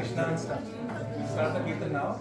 Krishna and start. Start the Kirtan now.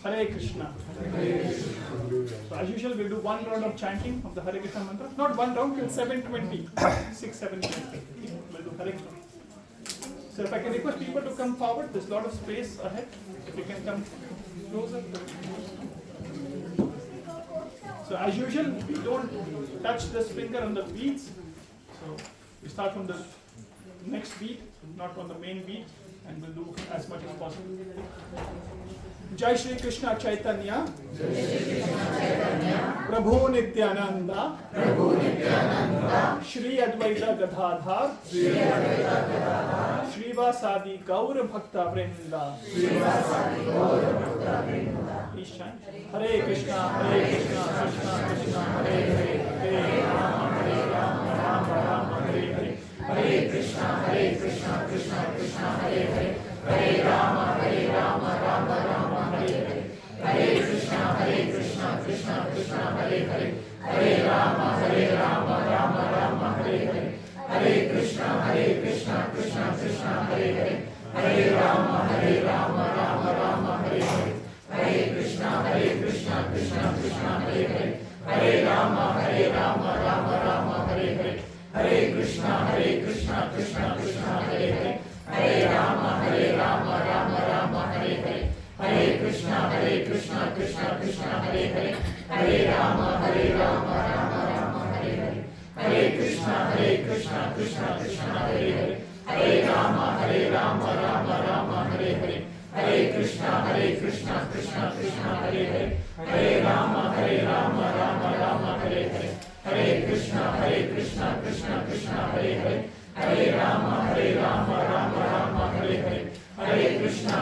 Hare Krishna. So as usual, we'll do one round of chanting of the Hare Krishna mantra. Not one round, till 7:20. 6-7 we'll do Hare Krishna. So if I can request people to come forward, there's a lot of space ahead. If you can come closer. So as usual, we don't touch this finger on the beats. So we start from the next beat, not on the main beat, and we'll do as much as possible. Jai Shri Krishna Chaitanya, Prabhu Nityananda, Shri Advaita Gadadhar, Shrivasadi Gaur Bhakta Vrinda. Please chant. Hare Krishna, Hare Krishna, Krishna Krishna, Hare Hare, Hare Rama, Hare Rama, Rama Rama, Hare Hare. Hare Krishna, Krishna Krishna, Hare Hare, Hare Rama, Rama Rama, Hare Hare. Hare Krishna, Krishna Krishna, Hare Hare, Hare Rama, Rama Rama, Hare Hare. Hare Krishna, Krishna Krishna, Hare Hare, Hare Rama, Rama Rama, Hare Hare. Hare Krishna, Krishna Krishna, Hare Hare, Hare Rama, Rama Rama, Hare Hare. Hare Krishna, Krishna Krishna, Hare Hare, Hare Rama, Rama Rama, Hare Hare. Hare Krishna, Krishna Krishna, Hare Hare, Hare Rama, Rama Rama, Hare Hare. Hare Krishna, Krishna Krishna, Hare Hare, Hare Rama, Rama Rama, Hare Hare. Hare Krishna, Krishna Krishna, Hare Hare, Hare Rama, Rama Rama, Hare Hare. Hare Krishna, Krishna Krishna, Hare Hare, Hare Rama, Rama Rama, Hare Hare. Hare Krishna, Krishna Krishna, Hare Hare, Hare Rama, Rama Rama, Hare Hare. Hare Krishna,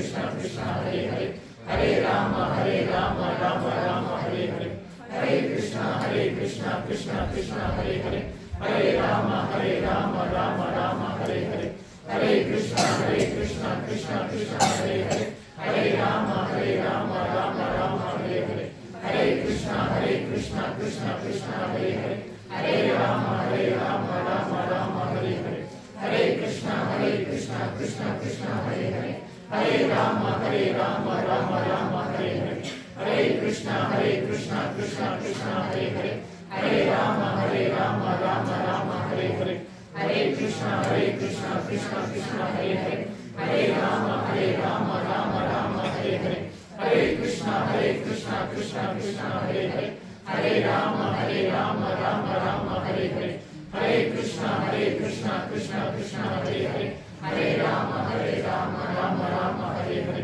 Krishna Krishna, Hare Hare, Hare Rama, Rama Rama, Hare Hare. Hare Krishna, Krishna Krishna, Hare Hare, Hare Rama, Rama Rama, Hare Hare. Hare Krishna, Krishna Krishna, Hare Hare, Hare Rama, Rama Rama, Hare Hare. Hare Krishna, Krishna Krishna, Hare Hare, Hare Rama, Rama Rama, Hare Hare. Hare Krishna, Krishna Krishna, Hare Hare, Hare Rama, Rama Rama, Hare Hare. Hare Krishna, Krishna Hare Hare, Hare Rama, Rama Rama, Hare Hare. Hare Krishna, Krishna Hare Hare, Hare Rama, Rama Rama, Hare Hare. Hare Krishna, Krishna Hare Hare, Hare Rama, Rama Rama, Hare Hare. Hare Krishna, Krishna Hare Hare, Hare Rama, Rama Rama, Hare Hare.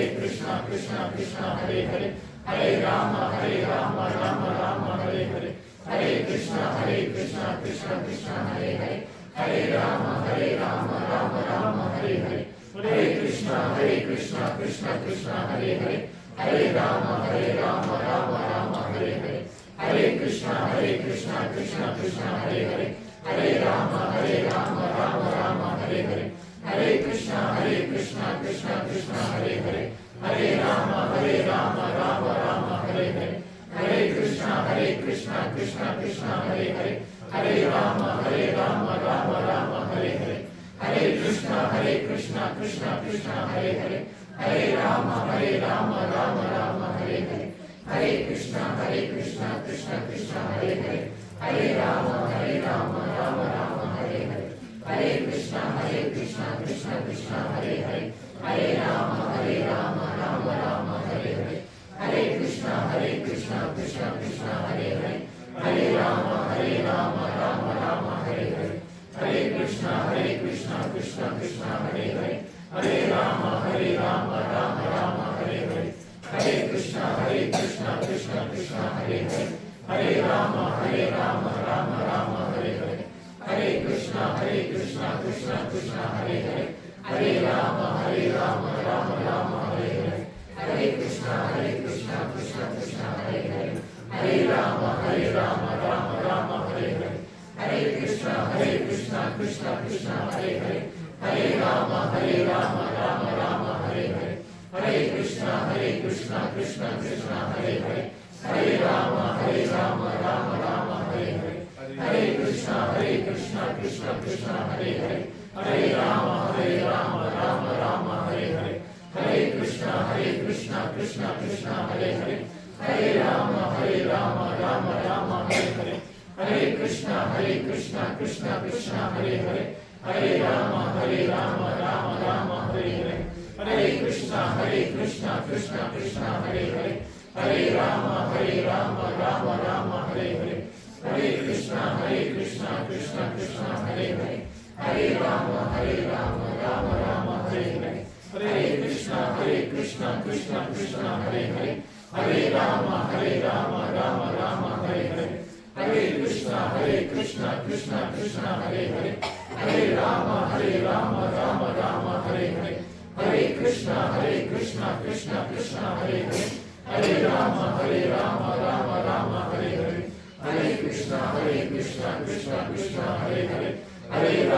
Hare Krishna, Krishna Hare Hare, Hare Rama, Rama Rama, Hare Hare. Hare Krishna, Krishna Hare Hare, Hare Rama, Rama Rama, Hare Hare. Hare Krishna, Krishna Hare Hare, Hare Rama, Rama Rama, Hare Hare. Hare Krishna, Krishna Hare Hare, Hare Rama, Rama Rama, Hare Hare. Hare Krishna, Krishna Hare Hare, Hare Rama, Rama Hare Hare. Hare Krishna, Krishna Hare Hare, Hare Rama, Rama Hare Hare. Hare Krishna, Krishna Hare Hare, Hare Rama, Rama Hare Hare. Hare Krishna, Krishna Hare Hare, Hare Rama, Rama Hare Hare. Hare Krishna, Krishna Hare Hare, Hare Rama, Rama Hare Hare. Hare Krishna, Krishna Hare Hare, Hare Rama, Rama Hare Hare. Hare Krishna, Krishna Hare Hare, Hare Rama, Rama Hare Hare. Hare Krishna, Krishna Hare Hare, Hare Rama, Rama Hare Hare. Hare Krishna, Krishna Hare Hare, Hare Rama, Rama Rama, Hare Hare. Hare Krishna, Krishna Krishna Krishna Hare Hare Hare Rama Rama Rama Hare Hare Hare Krishna Krishna Krishna Hare Hare Hare Rama Rama Rama Hare Hare Hare Krishna Krishna Krishna Hare Hare Hare Rama Rama Rama Hare Hare Hare Krishna Krishna Krishna Hare Hare Hare Rama Rama Rama Hare Hare Hare Krishna Krishna Krishna Hare Hare Hare Rama Rama Rama Hare Hare Hare Krishna Krishna Krishna Hare Hare Hare Rama Rama Rama Hare Hare Hare Krishna Krishna Krishna Hare Hare Hare Rama Rama Rama Hare Hare Hare Krishna Krishna Krishna Hare Hare Hare Rama Rama Rama Hare Hare Hare Krishna Krishna Krishna Hare Hare Hare Rama Rama Rama Hare Hare Hare Krishna Krishna Krishna Hare Hare Hare Rama Rama Rama Hare Hare Hare Krishna Krishna Krishna Hare Hare Hare Rama Rama Rama Hare Hare Hare Krishna Krishna Krishna Hare Hare Hare Rama Rama Rama Hare Hare Hare Krishna Krishna Krishna Hare Hare Hare Rama Rama Rama Hare Hare Hare Krishna Krishna Krishna Hare Hare Hare Rama Rama Rama Hare Hare Hare Krishna Krishna Krishna Hare Hare Hare Rama Rama Rama Hare Hare Hare Krishna Krishna Krishna Hare Hare Hare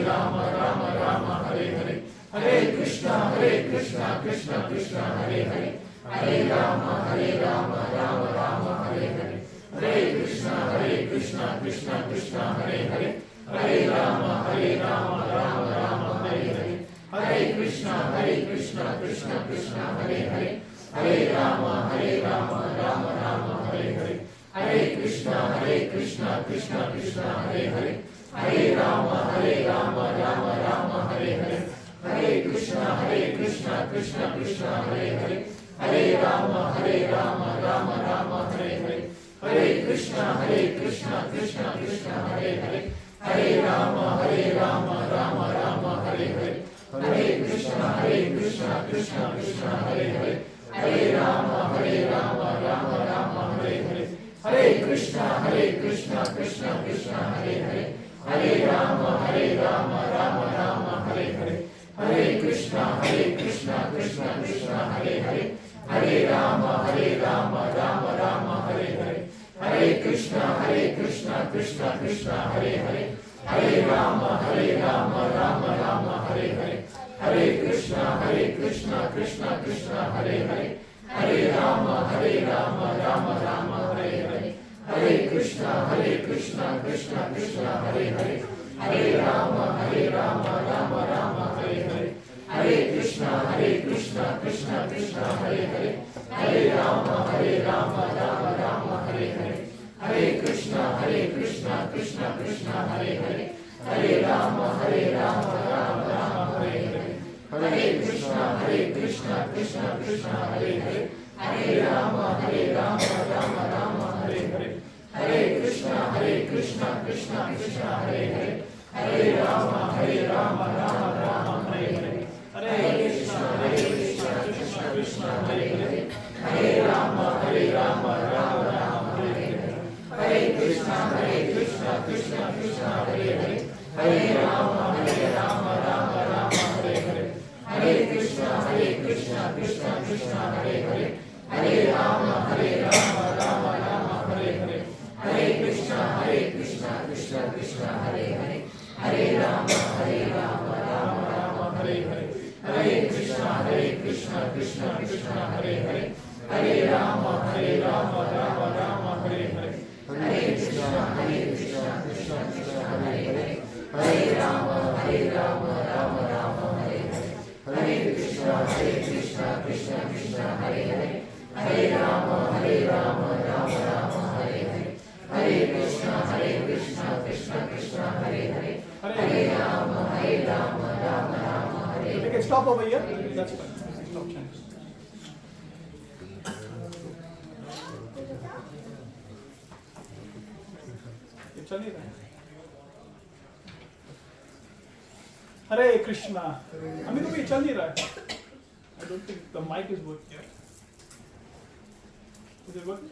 Rama Rama Rama Hare Hare Hare Krishna Krishna Krishna Hare Hare Hare Rama Rama Rama Hare Hare Hare Krishna Krishna Krishna Hare Hare Hare Rama Rama Rama Hare Hare Hare Krishna Krishna Krishna Hare Hare Hare Rama Rama Rama Hare Hare Hare Krishna Krishna Krishna Hare Hare Hare Rama Rama Rama Hare Hare Hare Krishna Krishna Krishna Hare Hare Hare Rama Rama Rama Hare Hare Hare Krishna Krishna Krishna Hare Hare Hare Rama Rama Rama Hare Hare Hare Krishna Krishna Krishna Hare Hare Hare Rama Rama Rama Hare Hare Hare Krishna Krishna Krishna Hare Hare Hare Rama Rama Rama Hare Hare Hare Krishna Krishna Krishna Hare Hare Hare Rama Rama Rama Hare Hare Hare Krishna Krishna Krishna Hare Hare Hare Rama Rama Rama Hare Hare Hare Krishna Krishna Krishna Hare Hare Hare Rama Rama Rama Hare Hare Hare Krishna Krishna Krishna Hare Hare Hare Rama Rama Rama Hare Hare Hare Krishna Krishna Krishna Hare Hare Hare Rama Rama Rama Hare Hare Hare Krishna Krishna Krishna Hare Hare Hare Rama Rama Rama Hare Hare Hare Krishna Krishna Krishna Hare Hare Hare Rama Rama Rama Hare Hare Hare Krishna Krishna Krishna Hare Hare Hare Rama Rama Rama Hare Hare Hare Krishna Krishna Krishna Hare Hare Hare Rama Rama Rama Hare Hare Hare Krishna Krishna Krishna Hare Hare Hare Rama Rama Rama Hare Hare Hare Krishna Krishna Krishna Hare Hare Hare Rama Rama Rama Hare Hare Hare Krishna Krishna Krishna Hare Hare Hare Rama Rama Rama Hare Hare Hare Krishna Krishna Krishna Hare Hare Hare Rama Rama Rama Hare Hare Hare Krishna Krishna Krishna Hare Hare Hare Rama Rama Rama Hare Hare. We can stop over here. That's fine. Stop chanting. ये चल ही रहा है. हरे कृष्णा. अभी तो ये चल नहीं रहा है. I don't think the mic is working. Is it working?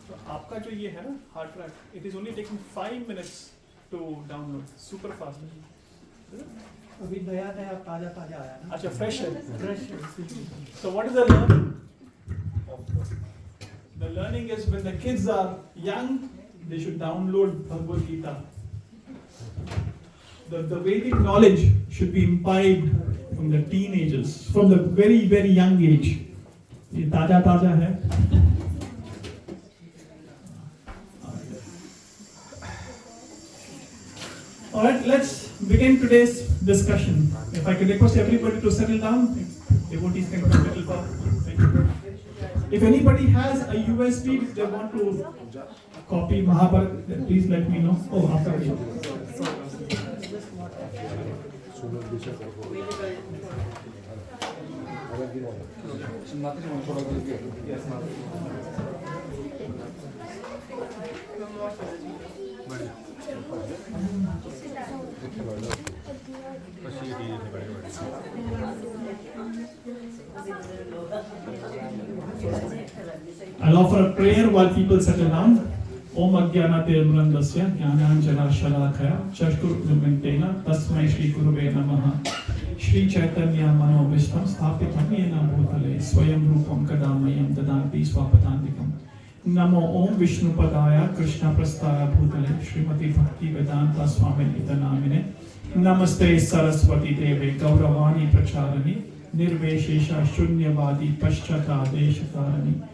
तो आपका जो ये है ना hard track, it is only taking 5 minutes to download. Super fast. Is it? अभी नया नया ताजा ताजा आया ना। अच्छा fresh है. Fresh. So what is the learning? The learning is when the kids are young, they should download Bhagavad Gita. The Vedic knowledge should be imbibed from the teenagers, from the very very young age. ये ताजा ताजा है. Alright, let's begin today's discussion. If I could request everybody to settle down, devotees can come a little forward. Thank you. If anybody has a USB, if they want to copy Mahabharata, then please let me know. Oh, after me. I'll offer a prayer while people settle down. Om Ajnanatirmrandasya Jnananjana Shalakaya Chashkurumintena Tasmai Shri Gurave Namaha Shri Chaitanya Manobishtam Sthapitam Yena Bhutale Swayam Rupam Kadamayam Dadanti Swapatantikam Namo Om Vishnu Padaya Krishna Prastaya Bhutale Srimati Bhakti Vedanta Swamin Itanamine Namaste Saraswati Deve Gauravani Pracharani Nirveshesha Shunyavadi Paschata Deshakarani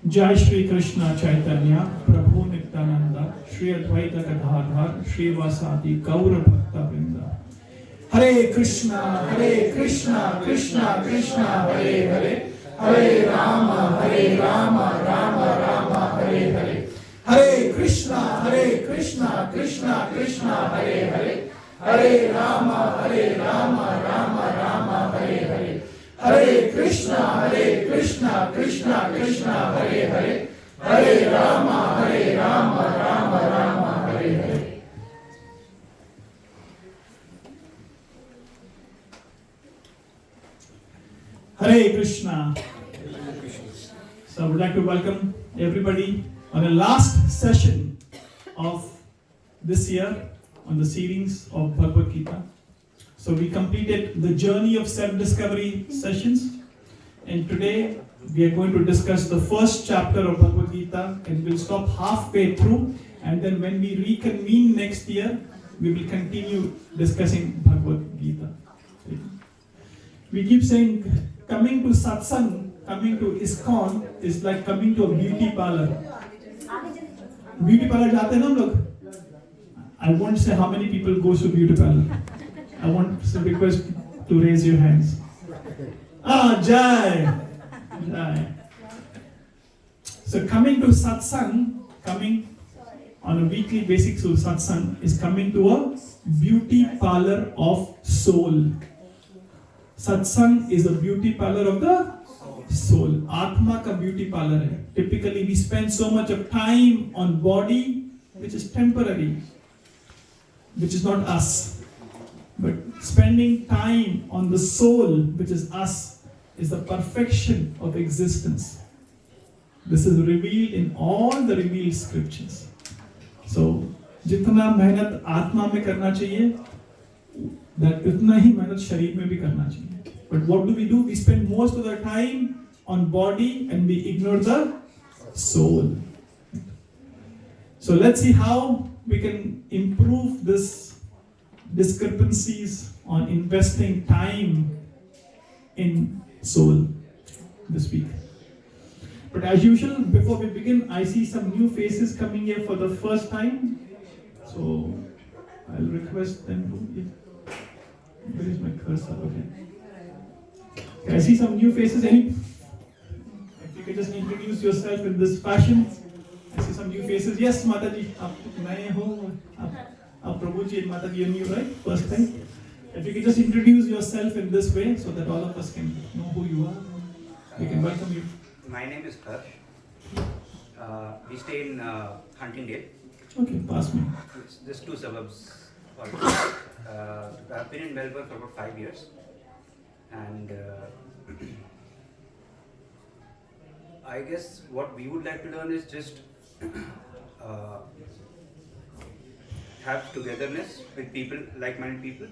Jai Shri Krishna Chaitanya Prabhu Nityananda Shri Advaita Gadadhar Shri Vasadi Gaura Bhakta Vrinda Hare Krishna Krishna Krishna Hare Hare Hare Rama Rama Rama Hare Hare Hare Krishna Krishna Krishna Hare Hare Hare Rama Rama Rama Hare Hare Hare Krishna Krishna Hare Hare Hare Rama Rama Hare Hare. Hare Krishna. So I would like to welcome everybody on the last session of this year on the series of Bhagavad Gita. So we completed the journey of self-discovery sessions, and today we are going to discuss the first chapter of Bhagavad Gita, and we'll stop halfway through, and then when we reconvene next year, we will continue discussing Bhagavad Gita. We keep saying coming to satsang, coming to ISKCON is like coming to a beauty parlor. Beauty parlor जाते हैं ना हम लोग? I won't say how many people go to beauty parlor. I want to request to raise your hands. Jai. So coming to satsang, coming on a weekly basis to satsang is coming to a beauty parlor of soul. Satsang is a beauty parlor of the soul. Atma ka beauty parlor hai. Typically we spend so much of time on body which is temporary, which is not us. But spending time on the soul, which is us, is the perfection of existence. This is revealed in all the revealed scriptures. So, जितना मेहनत आत्मा में करना चाहिए, that उतना ही मेहनत शरीर में भी करना चाहिए. But what do? We spend most of the time on body and we ignore the soul. So let's see how we can improve this discrepancies on investing time in soul this week. But as usual, before we begin, I see some new faces coming here for the first time. So I'll request them to. Where is my cursor? Okay. I see some new faces. If you could just introduce yourself in this fashion. I see some new faces. Yes, Mataji, Prabhuji and Mataji, you're new, right? First time. If you could just introduce yourself in this way so that all of us can know who you are. We can welcome you. My name is Harsh. We stay in Huntingdale. Okay, pass me. It's just 2 suburbs already. I've been in Melbourne for about 5 years, and I guess what we would like to learn is just uh, have togetherness with people, like-minded people,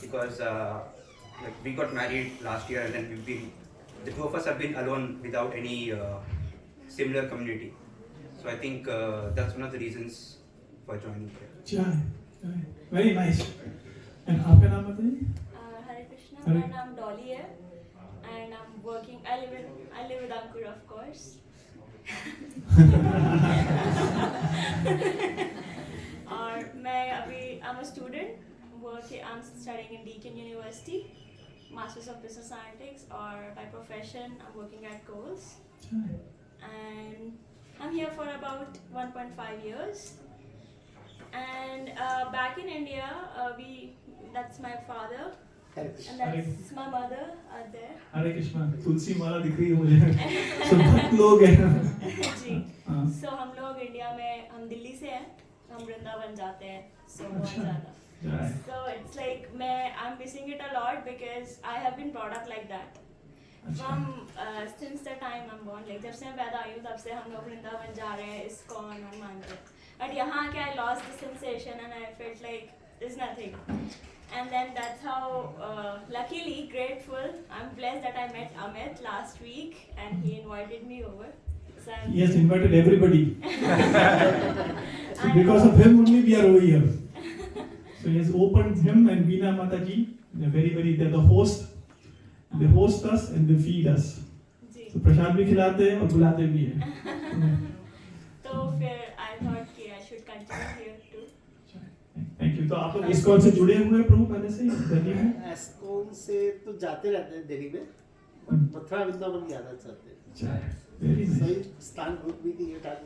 because like we got married last year, and then the two of us have been alone without any similar community. So I think that's one of the reasons for joining here. Jai. Very nice. And आपका नाम बताइए? Hare Krishna, Hare- my name Dolly है, and I'm working. I live with Ankur, of course. और मैं अभी I'm a student. I'm studying in Deakin University, Masters of Business Analytics, or by profession I'm working at Coles, Jai. and I'm here for about 1.5 years. And back in India, that's my father. Hare And that's my mother are there. हरे कृष्णा तुलसी माला दिख रही है मुझे सब भक्त लोग हैं जी हाँ। सो हम लोग इंडिया में हम दिल्ली से हैं हम वृंदावन जाते हैं सो बहुत अच्छा। ज़्यादा Jai. So it's like I'm missing it a lot because I have been brought up like that from since the time I'm born, like जब से मैं पैदा हुई हूँ तब से हम लोग वृंदावन जा रहे हैं इस्कॉन और मंदिर बट यहाँ के I lost the sensation and I felt like there's nothing. And then that's how, luckily, grateful, I'm blessed that I met Amit last week and he invited me over. So He has invited everybody. So because of him only we are over here. So he has opened him and Veena Mataji. They're the host. They host us and they feed us. Ji So प्रसाद भी खिलाते हैं और बुलाते भी हैं. तो फिर I thought कि I should continue here too. Thank you. तो आप लोग इस्कॉन से जुड़े हुए हैं प्रभु पहले से दिल्ली में? एस्कॉन से तो जाते रहते हैं दिल्ली में, बट मथुरा वृंदावन ज्यादा चाहते हैं. Very nice. सही स्थान ग्रुप भी दिए टाइम.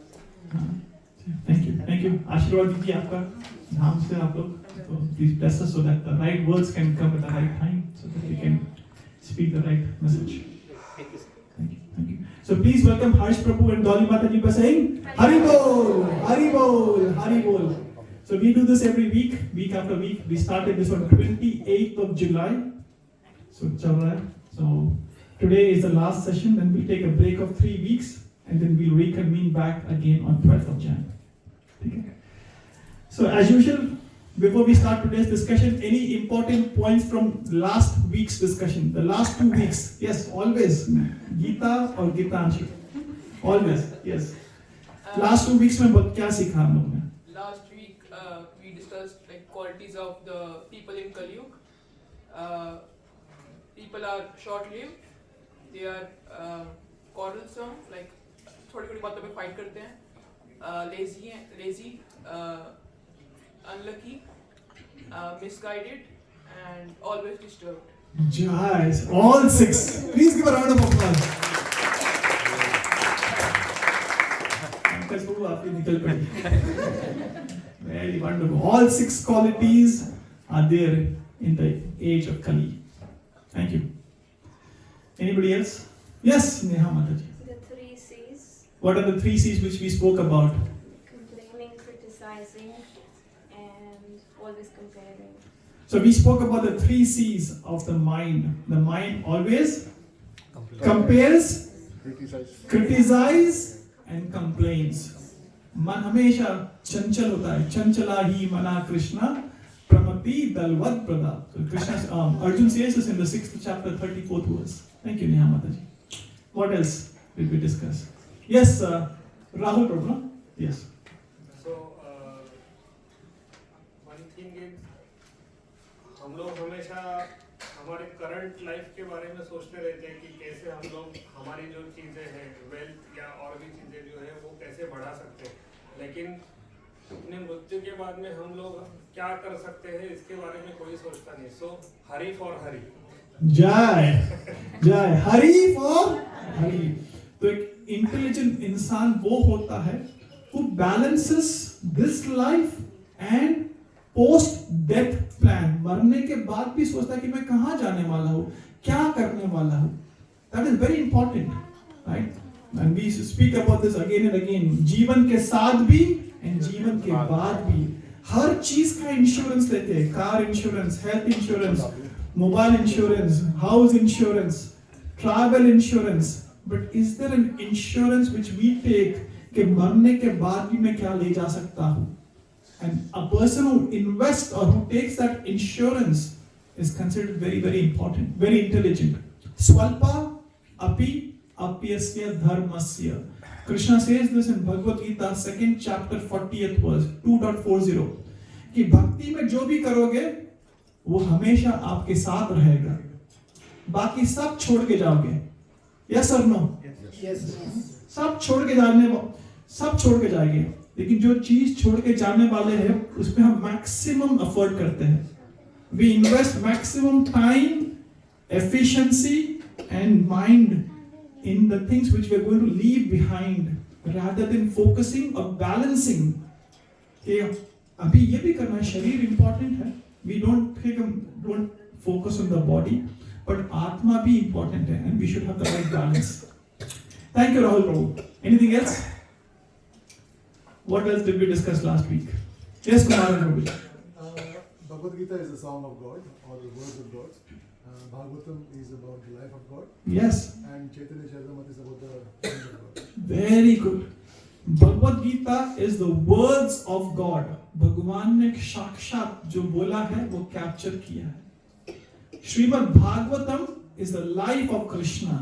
Thank you. आशीर्वाद दीजिए आपका धाम से आप लोग. So please bless us so that the right words can come at the right time, so that we can speak the right message. Thank you. Thank you. So please welcome Harsh Prabhu and Dolly Mataji by saying Hari Bol, Hari Bol, Hari Bol. So we do this every week after week. We started this on 28th of July. So chal raha hai. So today is the last session, then we'll take a break of 3 weeks and then we'll reconvene back again on 12th of Jan. Okay. So as usual, before we start today's discussion, any important points from last week's discussion? The last 2 weeks, yes, always Gita or Gitanshi, always, yes. Last 2 weeks में क्या सीखा हम लोग ने? Last week we discussed like qualities of the people in Kali Yuga. People are short-lived. They are quarrelsome, like थोड़ी-थोड़ी बातों पे fight करते हैं. Lazy, unlucky, misguided, and always disturbed. Guys, all 6. Please give a round of applause. Pankaj Babu, आपकी निकल पड़ी. Very wonderful. All 6 qualities are there in the age of Kali. Thank you. Anybody else? Yes, Neha Mataji. The 3 C's, What are the 3 C's which we spoke about? complaining, criticizing, and always comparing. So we spoke about the 3 C's of the mind. The mind always compares, criticize and complains. मन हमेशा चंचल होता है. चंचला ही मना कृष्णा प्रमति दलवत प्रदा. So Krishna, Arjun says this in the 6th chapter, 34th verse. Thank you, Neha Mataji. What else did we discuss? Yes, Rahul Prabhu. No? Yes. So, one thing is, हम लोग हमेशा हमारे current life के बारे में सोचते रहते हैं कि कैसे हम लोग हमारी जो चीज़ें हैं वेल्थ या और भी चीज़ें जो है वो कैसे बढ़ा सकते हैं, लेकिन अपने मृत्यु के बाद में हम लोग क्या कर सकते हैं इसके बारे में कोई सोचता नहीं. सो हरी फॉर हरी. जय हरी फॉर हरी. तो एक इंटेलिजेंट इंसान वो होता है who balances this life and post death plan. मरने के बाद भी सोचता है कि मैं कहाँ जाने वाला हूँ, क्या करने वाला हूँ. That is very important, right? And we speak about this again and again. जीवन के साथ भी and जीवन के बाद भी. हर चीज का इंश्योरेंस लेते हैं, car insurance, health insurance, mobile insurance, house insurance, travel insurance. But is there an insurance which we take कि मरने के बाद भी मैं क्या ले जा सकता हूं? And a person who invests or who takes that insurance is considered very, very important, very intelligent. Swalpa api apyasya dharmasya. Krishna says this in Bhagavad Gita, 2nd chapter, 40th verse, 2.40. कि भक्ति में जो भी करोगे वो हमेशा आपके साथ रहेगा, बाकी सब छोड़ के जाओगे. Yes or no? Yes. सब छोड़ के जाएंगे, लेकिन जो चीज छोड़ के जाने वाले हैं उसमें हम मैक्सिमम एफर्ट करते हैं. We invest maximum time, efficiency and mind in the things which we are going to leave behind rather than focusing or balancing. कि अभी ये भी करना है, शरीर important है, we don't focus on the body, but आत्मा भी important है, and we should have the right balance. Thank you, Rahul Prabhu. Anything else? What else did we discuss last week? Yes, Kumar Prabhu. Bhagavad Gita is the song of God or the words of God. Bhagavatam is about the life of God. Yes. And Chaitanya Charitamrita is about the mind of God. Very good. Bhagavad Gita is the words of God. भगवान ने साक्षात जो बोला है वो capture किया है. Shrimad Bhagavatam is the life of Krishna,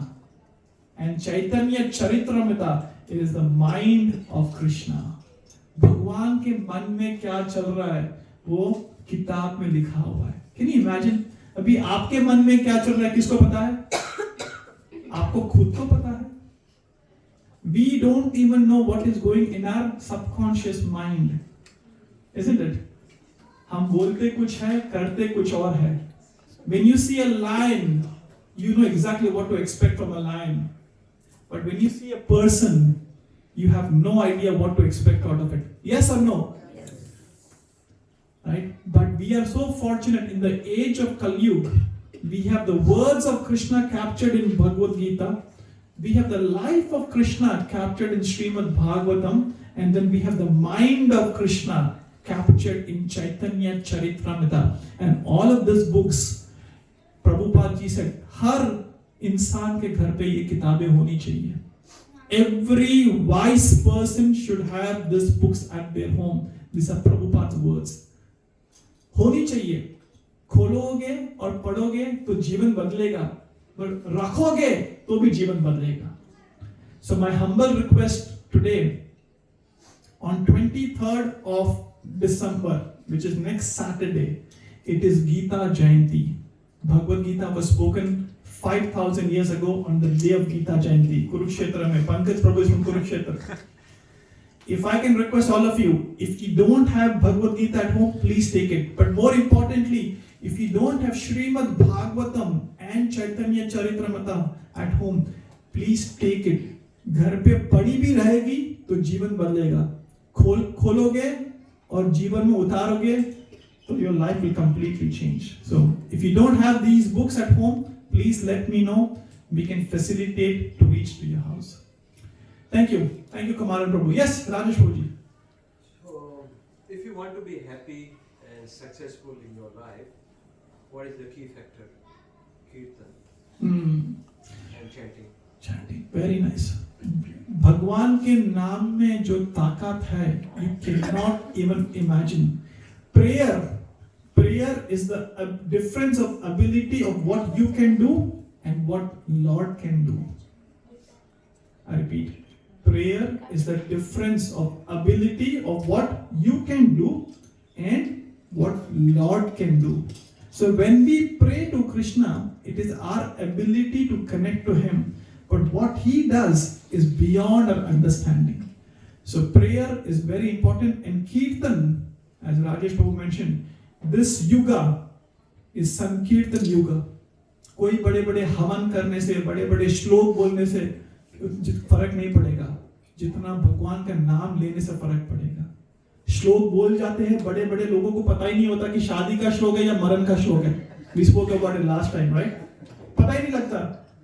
and Chaitanya Charitamrita is the mind of Krishna. भगवान के मन में क्या चल रहा है वो किताब में लिखा हुआ है. Can you imagine? अभी आपके मन में क्या चल रहा है किसको पता है? आपको खुद को पता है. We don't even know what is going in our subconscious mind, isn't it? हम बोलते कुछ है, करते कुछ और है. When you see a lion, you know exactly what to expect from a lion. But when you see a person, you have no idea what to expect out of it. Yes or no? Yes. Right? But we are so fortunate in the age of Kali Yuga. We have the words of Krishna captured in Bhagavad Gita. We have the life of Krishna captured in Srimad Bhagavatam. And then we have the mind of Krishna captured in Chaitanya Charitamrita. And all of these books, Prabhupada ji said, हर इंसान के घर पे ये किताबें होनी चाहिए. Every wise person should have these books at their home. These are Prabhupada's words. होनी चाहिए. खोलोगे और पढ़ोगे तो जीवन बदलेगा, पर रखोगे तो भी जीवन बदलेगा. So my humble request today, on 23rd of December, which is next Saturday, it is Gita Jayanti. Bhagavad Gita was spoken 5,000 years ago on the day of Gita Jayanti, Kurukshetra mein. Pankaj Prabhu is from Kurukshetra. If I can request all of you, if you don't have Bhagavad Gita at home, please take it. But more importantly, if you don't have Srimad Bhagavatam and Chaitanya Charitamrita at home, please take it. घर पे पड़ी भी रहेगी तो जीवन बदलेगा. खोलोगे और जीवन में उतारोगे तो your life will completely change. So if you don't have these books at home, please let me know. We can facilitate to reach to your house. Thank you. Thank you, Kamaran Prabhu. Yes, Rajesh Prabhuji. So, if you want to be happy and successful in your life, what is the key factor? Kirtan and chanting. Chanting. Very nice. भगवान के नाम में जो ताकत है, you cannot even imagine. Prayer is the difference of ability of what you can do and what Lord can do. I repeat. Prayer is the difference of ability of what you can do and what Lord can do. So when we pray to Krishna, it is our ability to connect to Him. But what He does is beyond our understanding. So prayer is very important. And Kirtan, as Rajesh Prabhu mentioned, this yuga is Sankirtan yuga. कोई बड़े बड़े हवन करने से, बड़े बड़े श्लोक बोलने से फर्क नहीं पड़ेगा, जितना भगवान का नाम लेने से फर्क पड़ेगा. श्लोक बोल जाते हैं, बड़े बड़े लोगों को पता ही नहीं होता कि शादी का श्लोक है या मरण का श्लोक है. We spoke about it last time, right? पता ही नहीं लगता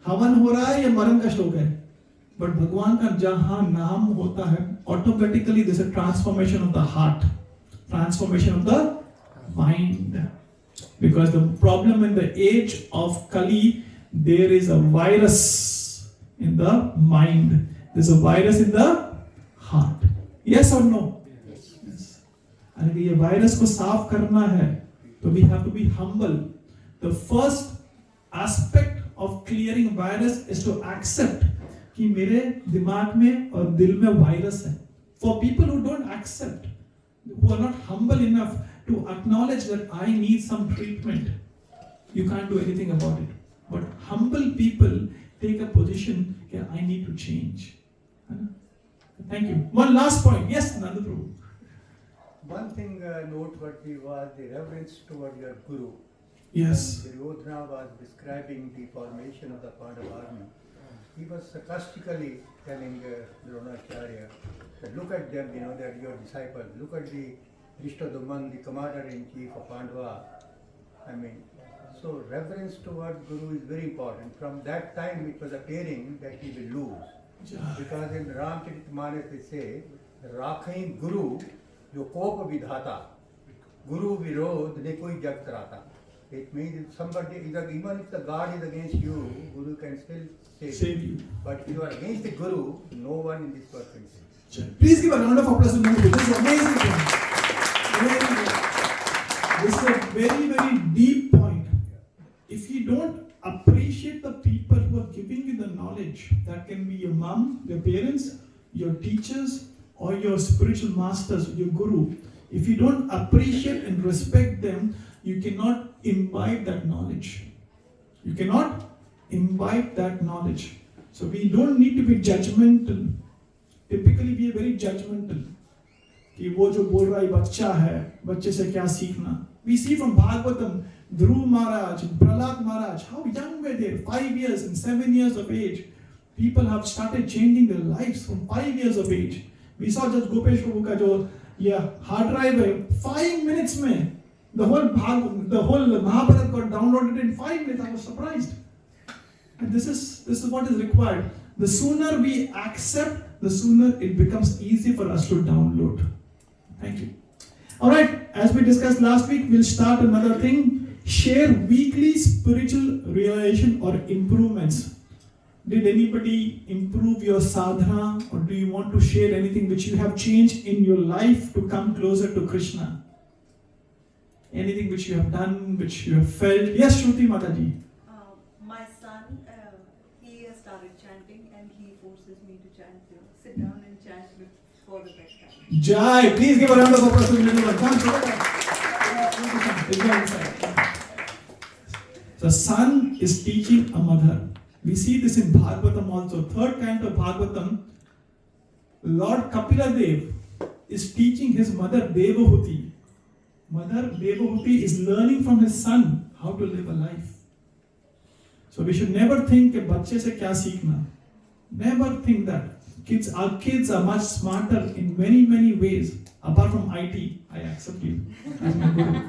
हवन हो रहा है या मरण का श्लोक है. बट भगवान का जहां नाम होता है, automatically there's a transformation of the heart. transformation of the mind. Because the problem in the age of Kali, there is a virus in the mind. There's a virus in the heart. Yes or no? Yes. And if this virus ko saaf karna hai, so we have to be humble. The first aspect of clearing virus is to accept कि मेरे दिमाग में और दिल में virus है. For people who don't accept, who are not humble enough to acknowledge that I need some treatment, you can't do anything about it. But humble people take a position that I need to change. Thank you. One last point. Yes, Nanda Prabhu. One thing noteworthy was the reverence toward your guru. Yes. When Duryodhana was describing the formation of the Pandava army, he was sarcastically telling Dronacharya that look at them, they are your disciples. Look at the Drishtadyumna, the commander-in-chief of Pandava. So reverence toward Guru is very important. From that time it was appearing that he will lose. Because in Ramcharitmanas they say, Rakhain Guru, yo kop vidhata, Guru virod ne koi jag tarata. It means if somebody, even if the God is against you, Guru can still save you. But if you are against the Guru, no one in this world can save you. Please give a round of applause to Nanda. This is amazing. This is a very, very deep point. If you don't appreciate the people who are giving you the knowledge, that can be your mom, your parents, your teachers, or your spiritual masters, your guru. If you don't appreciate and respect them, you cannot imbibe that knowledge. You cannot imbibe that knowledge. So we don't need to be judgmental. Typically we are very judgmental. कि वो जो बोल रहा है बच्चा है, बच्चे से क्या सीखना? We see from Bhagavatam, Dhruv Maharaj, Prahlad Maharaj, how young were they? 5 years and 7 years of age. People have started changing their lives from 5 years of age. We saw just Gopesh Prabhu का जो ये hard drive है, 5 minutes में the whole Mahabharata got downloaded in 5 minutes. I was surprised. And this is what is required. The sooner we accept, the sooner it becomes easy for us to download. Thank you. Alright, as we discussed last week, we'll start another thing. Share weekly spiritual realization or improvements. Did anybody improve your sadhana, or do you want to share anything which you have changed in your life to come closer to Krishna? Anything which you have done, which you have felt? Yes, Shruti Mataji. My son, he has started chanting and he forces me to chant. Sit down and chant before the bedtime. Jai, please give a round of applause to the little one. The son is teaching a mother. We see this in Bhagavatam also. Third canto of Bhagavatam, Lord Kapila Dev is teaching his mother Devahuti. Mother Devahuti is learning from his son how to live a life. So we should never think कि बच्चे से क्या सीखना. Never think that. Our kids are much smarter in many ways. Apart from IT, I accept you as my guru.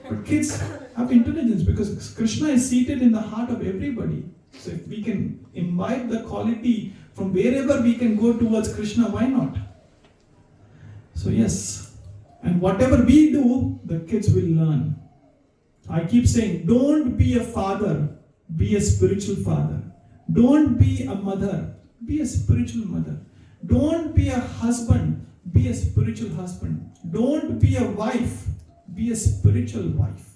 But kids have intelligence because Krishna is seated in the heart of everybody. So if we can imbibe the quality from wherever we can go towards Krishna, why not? So yes, and whatever we do, the kids will learn. I keep saying, don't be a father, be a spiritual father. Don't be a mother, be a spiritual mother. Don't be a husband, be a spiritual husband. Don't be a wife, be a spiritual wife.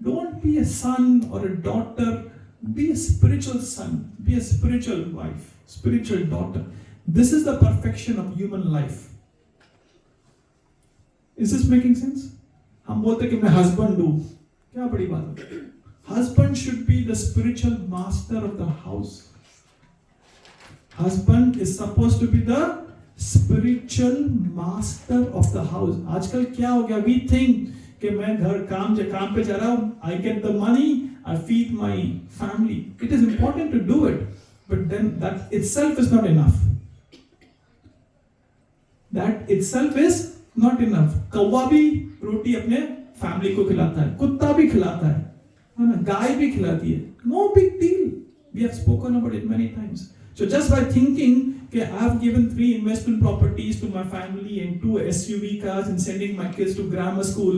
Don't be a son or a daughter, be a spiritual son, be a spiritual wife, spiritual daughter. This is the perfection of human life. Is this making sense? हम बोलते हैं कि मैं husband हूँ, क्या बड़ी बात है? Husband should be the spiritual master of the house. Husband is supposed to be the spiritual master of the house. आजकल क्या हो गया? We think कि मैं घर काम पे जा रहा हूँ, I get the money, I feed my family. It is important to do it, but then that itself is not enough. That itself is not enough. कौवा भी रोटी अपने फैमिली को खिलाता है, कुत्ता भी खिलाता है ना, गाय भी खिलाती है. No big deal. We have spoken about it many times. So just by thinking, okay, I have given 3 investment properties to my family and 2 SUV cars and sending my kids to grammar school,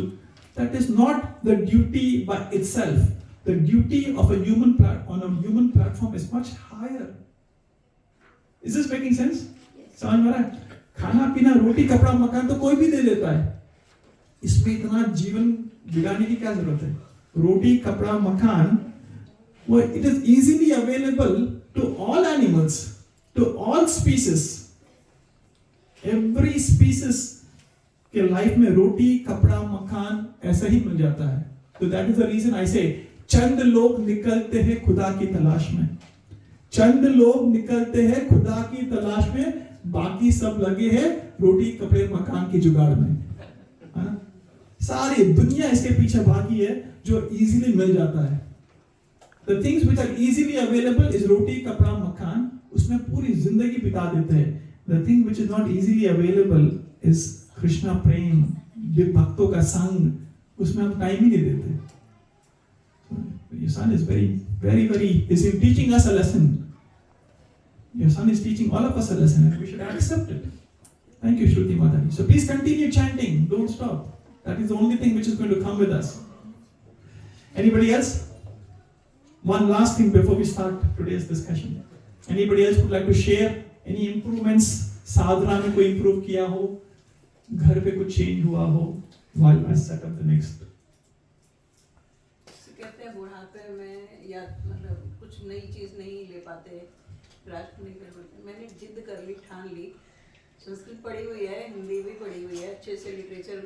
that is not the duty by itself. The duty of a human on a human platform is much higher. Is this making sense? समझ में आ रहा है? खाना पीना रोटी कपड़ा मकान तो कोई भी दे देता है, इसमें इतना जीवन बिगाड़ने की क्या जरूरत है? रोटी कपड़ा मकान, वो it is easily available to all animals, to all species. Every species के लाइफ में रोटी कपड़ा मकान ऐसा ही मिल जाता है. तो that is the reason I say चंद लोग निकलते हैं खुदा की तलाश में. चंद लोग निकलते हैं खुदा की तलाश में, बाकी सब लगे हैं रोटी कपड़े मकान की जुगाड़ में. सारी दुनिया इसके पीछे भागी है जो इजीली मिल जाता है. The things which are easily available is रोटी कपड़ा मकान, उसमें पूरी जिंदगी बिता देते हैं. The thing which is not easily available is Krishna प्रेम, भक्तों का संग, उसमें हम टाइम ही नहीं देते. Your son is very is teaching us a lesson. Your son is teaching all of us a lesson and we should accept it. Thank you, Shruti Mataji. So please continue chanting, don't stop. That is the only thing which is going to come with us. Anybody else? One last thing before we start today's discussion. Anybody else would like to share any improvements? साधना में कोई improve किया हो, घर पे कुछ change हुआ हो, while I set up the next. कहते हैं बुढ़ापे में या मतलब कुछ नई चीज नहीं ले पाते, ग्रास्प नहीं कर पाते. मैंने जिद कर ली, ठान ली. संस्कृत पढ़ी हुई है, हिंदी भी पढ़ी हुई है, अच्छे से लिटरेचर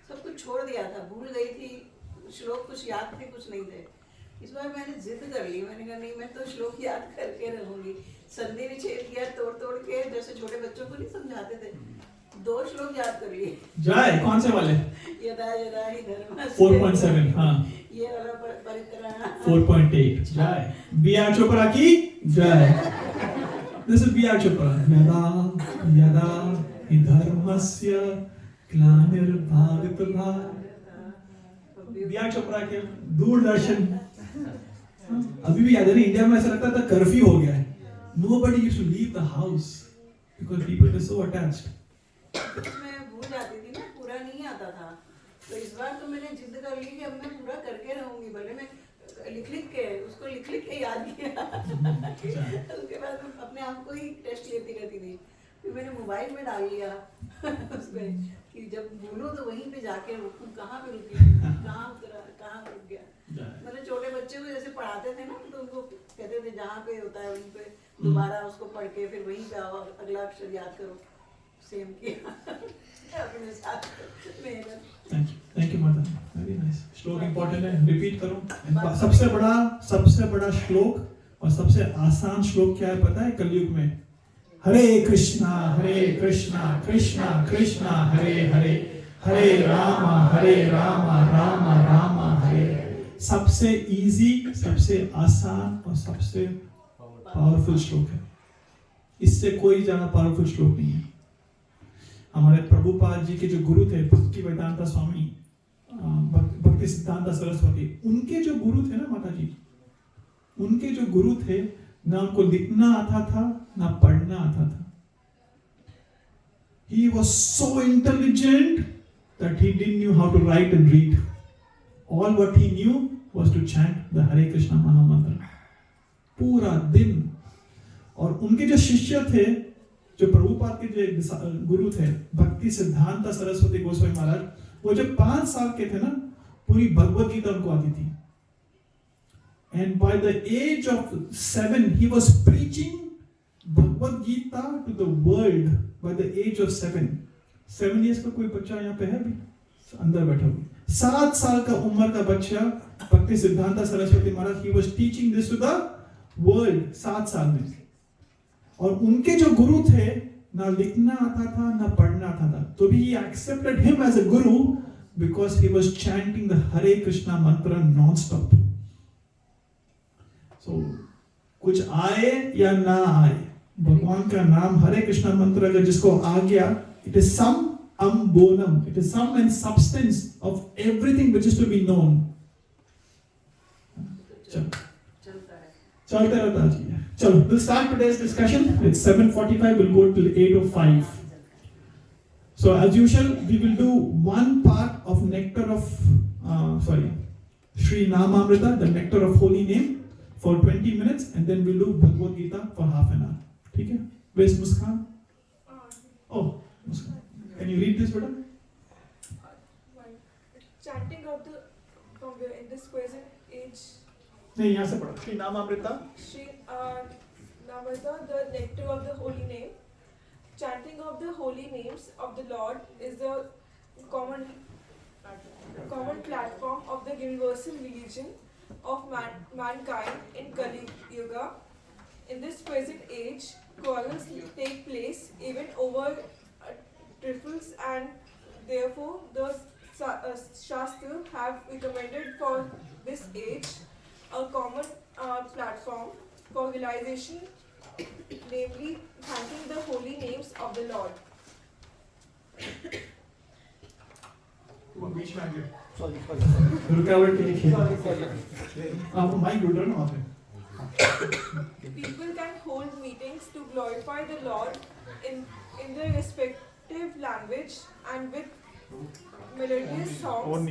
सब कुछ छोड़ दिया था, भूल गई थी. श्लोक कुछ याद थे, कुछ नहीं थे. इस बार मैंने जिद कर ली. मैंने कहा नहीं, मैं तो श्लोक याद करके रहूंगी. संधि विच्छेद किया तोड़ के, जैसे छोटे बच्चों को नहीं समझाते थे, 2 श्लोक याद कर लिए. जय कौन से वाले? यदा यदा हि धर्मस्य 4.7. हाँ, ये वाला परित्रा 4.8. जय B.R. चोपड़ा की जय. This is B.R. चोपड़ा. यदा यदा हि धर्मस्य ग्लानिर्भवति भारत. B.R. चोपड़ा के दूरदर्शन. अभी भी याद है ना, इंडिया में ऐसा लगता था कर्फ्यू हो गया है. Nobody used to leave the house because people were so attached. मैं भूल जाती थी ना, पूरा नहीं आता था. तो इस बार तो मैंने जिद कर ली कि अब मैं पूरा करके रहूंगी. भले मैं लिख के याद किया. उसके बाद अपने आप को ही टेस्ट लेती रहती थी. फिर मैंने मोबाइल में डाल लिया उसमें कि जब भूलो तो वहीं पे जाके रुकूं. कहाँ पे रुकी, कहाँ उतरा, कहाँ रुक गया. मतलब छोटे बच्चे को जैसे पढ़ाते थे ना, तो उनको कहते थे जहाँ पे होता है वहीं पे दोबारा उसको पढ़ के फिर वहीं पे आओ, अगला अक्षर याद करो. सेम किया अपने साथ मेहनत. Thank you माता. Very nice. श्लोक इम्पोर्टेंट है, रिपीट करो. सबसे बड़ा श्लोक और सबसे आसान श्लोक क्या है पता है कलयुग में? हरे कृष्णा कृष्णा कृष्णा हरे हरे, हरे राम राम हरे. सबसे इजी, सबसे आसान और सबसे पावरफुल श्लोक है. इससे कोई ज्यादा पावरफुल श्लोक नहीं है. हमारे प्रभुपाद जी के जो गुरु थे, भक्ति वेदांता स्वामी, भक्ति सिद्धांत सरस्वती, उनके जो गुरु थे ना माता जी, उनके जो गुरु थे, ना उनको लिखना आता था ना पढ़ना आता था. He was so intelligent that he didn't know how to write and read. All what he knew was to chant the Hare Krishna Mahamantra पूरा दिन. और उनके जो शिष्य थे, जो प्रभुपाद के जो गुरु थे, भक्ति सिद्धांत सरस्वती गोस्वामी महाराज, वो जब 5 साल के थे ना, पूरी भगवद गीता उनको आती थी. And by the age of 7, he was preaching Bhagavad Gita to the world by the age of 7. 7 years का कोई बच्चा यहाँ पे है भी? अंदर बैठा हुआ. 7 साल का उम्र का बच्चा, भक्ति सिद्धांत सरस्वती महाराज, he was teaching this to the world 7 साल में. और उनके जो गुरु थे, ना लिखना आता था ना पढ़ना आता था, तो भी he accepted him as a guru because he was chanting the Hare Krishna mantra non-stop. So कुछ आए या ना आए, भगवान का नाम हरे कृष्णा मंत्र अगर जिसको आ गया, it is some bonum, it is sum and substance of everything which is to be known. चलता रहता जी. So we'll start today's discussion. It's 7:45. We'll go till 8:05. So as usual, we will do one part of nectar of Sri Namamrita, the nectar of holy name, for 20 minutes, and then we'll do Bhagavad Gita for half an hour. Okay? Where's Muskan? Oh, Muskan. Can you read this, brother? Chanting of the in this present age. नहीं यहाँ से पढ़ो. Sri Namamrita. Sri Namrita, the nectar of the holy name. Chanting of the holy names of the Lord is the common platform of the universal religion of mankind in Kali Yuga. In this present age, quarrels take place even over trifles, and therefore the Shastra have recommended for this age a common platform for realization, namely thanking the holy names of the Lord. Sorry. रुकावट के लिए आपको mic ढूंढ रहा ना वहाँ पे. People can hold meetings to glorify the Lord in their respective language and with melodious songs.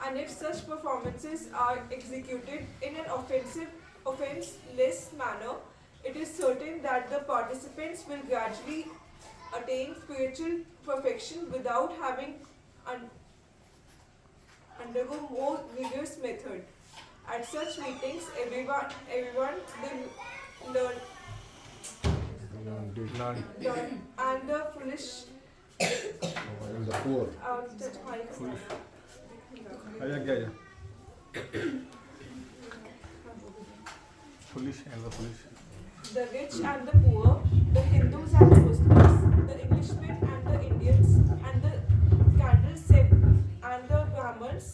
And if such performances are executed in an offenseless manner, it is certain that the participants will gradually attain spiritual perfection without having undergo more rigorous method. At such meetings, everyone will learn, and the foolish And the poor. The rich and the poor, the Hindus and the Muslims, the Englishmen and the Indians, and the candlestick and the Brahmins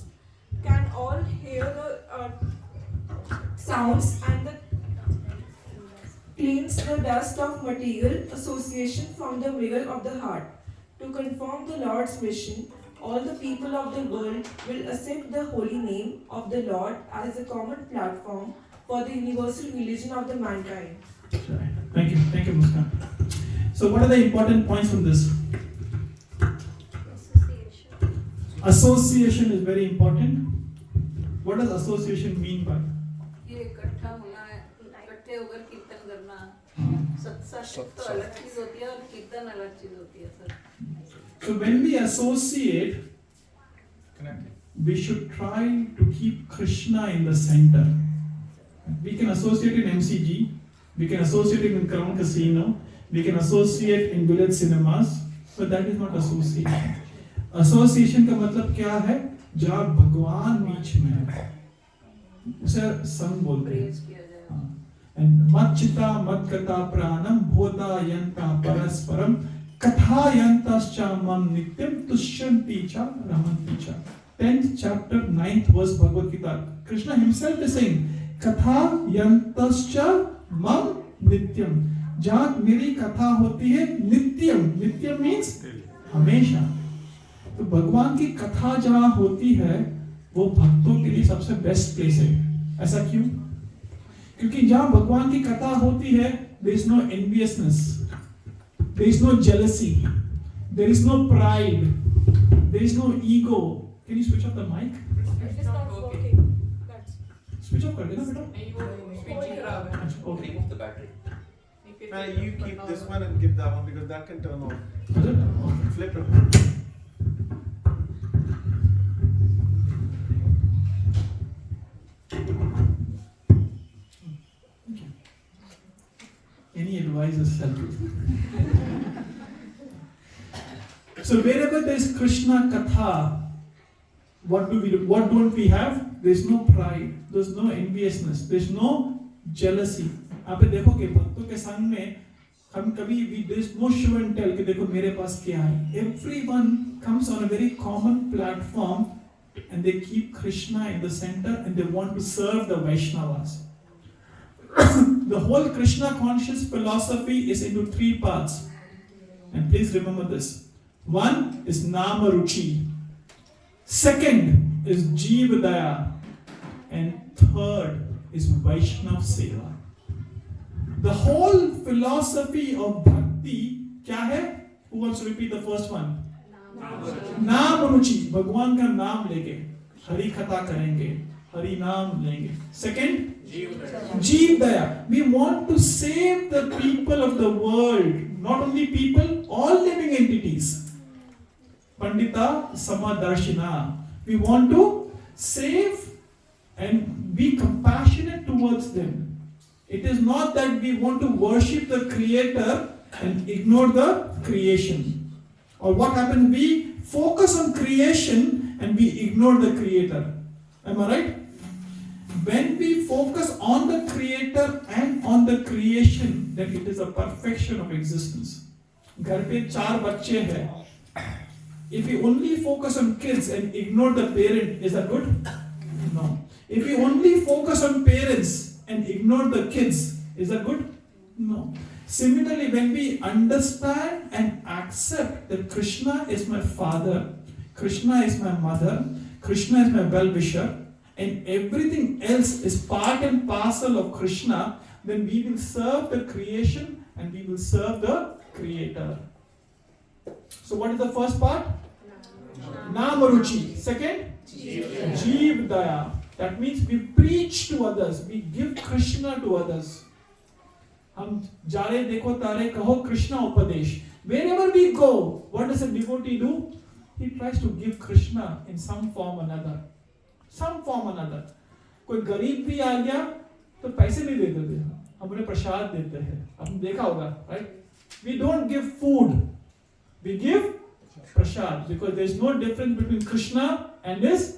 can all hear the sounds and the cleans the dust of material association from the mirror of the heart. To confirm the Lord's mission, all the people of the world will accept the holy name of the Lord as a common platform for the universal religion of the mankind. Thank you, Muskan. So, what are the important points from this? Association is very important. What does association mean by? ये इकट्ठा होना है, इकट्ठे होकर कीर्तन करना, सत्संग तो अलग चीज होती है और कीर्तन अलग चीज होती है sir. So when we associate, we should try to keep Krishna in the center. We can associate in MCG, we can associate in Crown Casino, we can associate in village cinemas, but that is not association. Association का मतलब क्या है? जहाँ भगवान बीच में है, उसे संग बोलते हैं. मच्चिता मत्कता प्राणम भोदा यंता परस्परम कथा यंताश्चा मम नित्यम तुष्यन्ति च रमन्ति च. 10th chapter 9th verse Bhagavad Gita. Krishna himself is saying कथा यंताश्चा मम नित्यम. जहाँ मेरी कथा होती है नित्यम. नित्यम means हमेशा. तो भगवान की कथा जहाँ होती है वो भक्तों के लिए सबसे बेस्ट प्लेस है. ऐसा क्यों? क्योंकि जहाँ भगवान की कथा होती है there is no enviousness, there is no jealousy, there is no pride, there is no ego. Can you switch off the mic? It is not working. That's Switch off कर देना बेटा. नहीं वो switch खराब है. Okay. Remove the battery. You keep this one and give that one because that can turn off. Is it? Okay. Flip it. Any advice is helpful. So wherever there is Krishna Katha, what do we do? What don't we have? There is no pride, there is no enviousness, there is no jealousy. आप देखोगे भक्तों के संग में हम कभी भी there is no show and tell कि देखो मेरे पास क्या है. Everyone comes on a very common platform and they keep Krishna in the center and they want to serve the Vaishnavas. The whole Krishna conscious philosophy is into three parts. And please remember this. One is Nama Ruchi. Second is Jeev Daya, and third is Vaishnav Seva. The whole philosophy of bhakti क्या है? Who wants to repeat the first one? नाम रुचि, भगवान का नाम लेंगे, हरि कथा करेंगे, हरि नाम लेंगे. Second, Jeev Daya. We want to save the people of the world, not only people, all living entities. Pandita Samadarshina. We want to save and be compassionate towards them. It is not that we want to worship the Creator and ignore the creation. Or what happens? We focus on creation and we ignore the Creator. Am I right? When we focus on the Creator and on the creation, then it is a perfection of existence. घर पे 4 बच्चे हैं. If we only focus on kids and ignore the parent, is that good? No. If we only focus on parents and ignore the kids, is that good? No. Similarly, when we understand and accept that Krishna is my father, Krishna is my mother, Krishna is my well-wisher, and everything else is part and parcel of Krishna, then we will serve the creation and we will serve the Creator. So what is the first part? Namaruchi. Second? Jeev Daya. That means we preach to others, we give Krishna to others. हम जारे देखो तारे कहो Krishna उपदेश. Wherever we go, what does a devotee do? He tries to give Krishna in some form or another. Some form or another. कोई गरीब भी आ गया तो पैसे नहीं दे देते, हम उन्हें प्रसाद देते हैं. आपने देखा होगा, right? We don't give food, we give prasad, because there is no difference between Krishna and his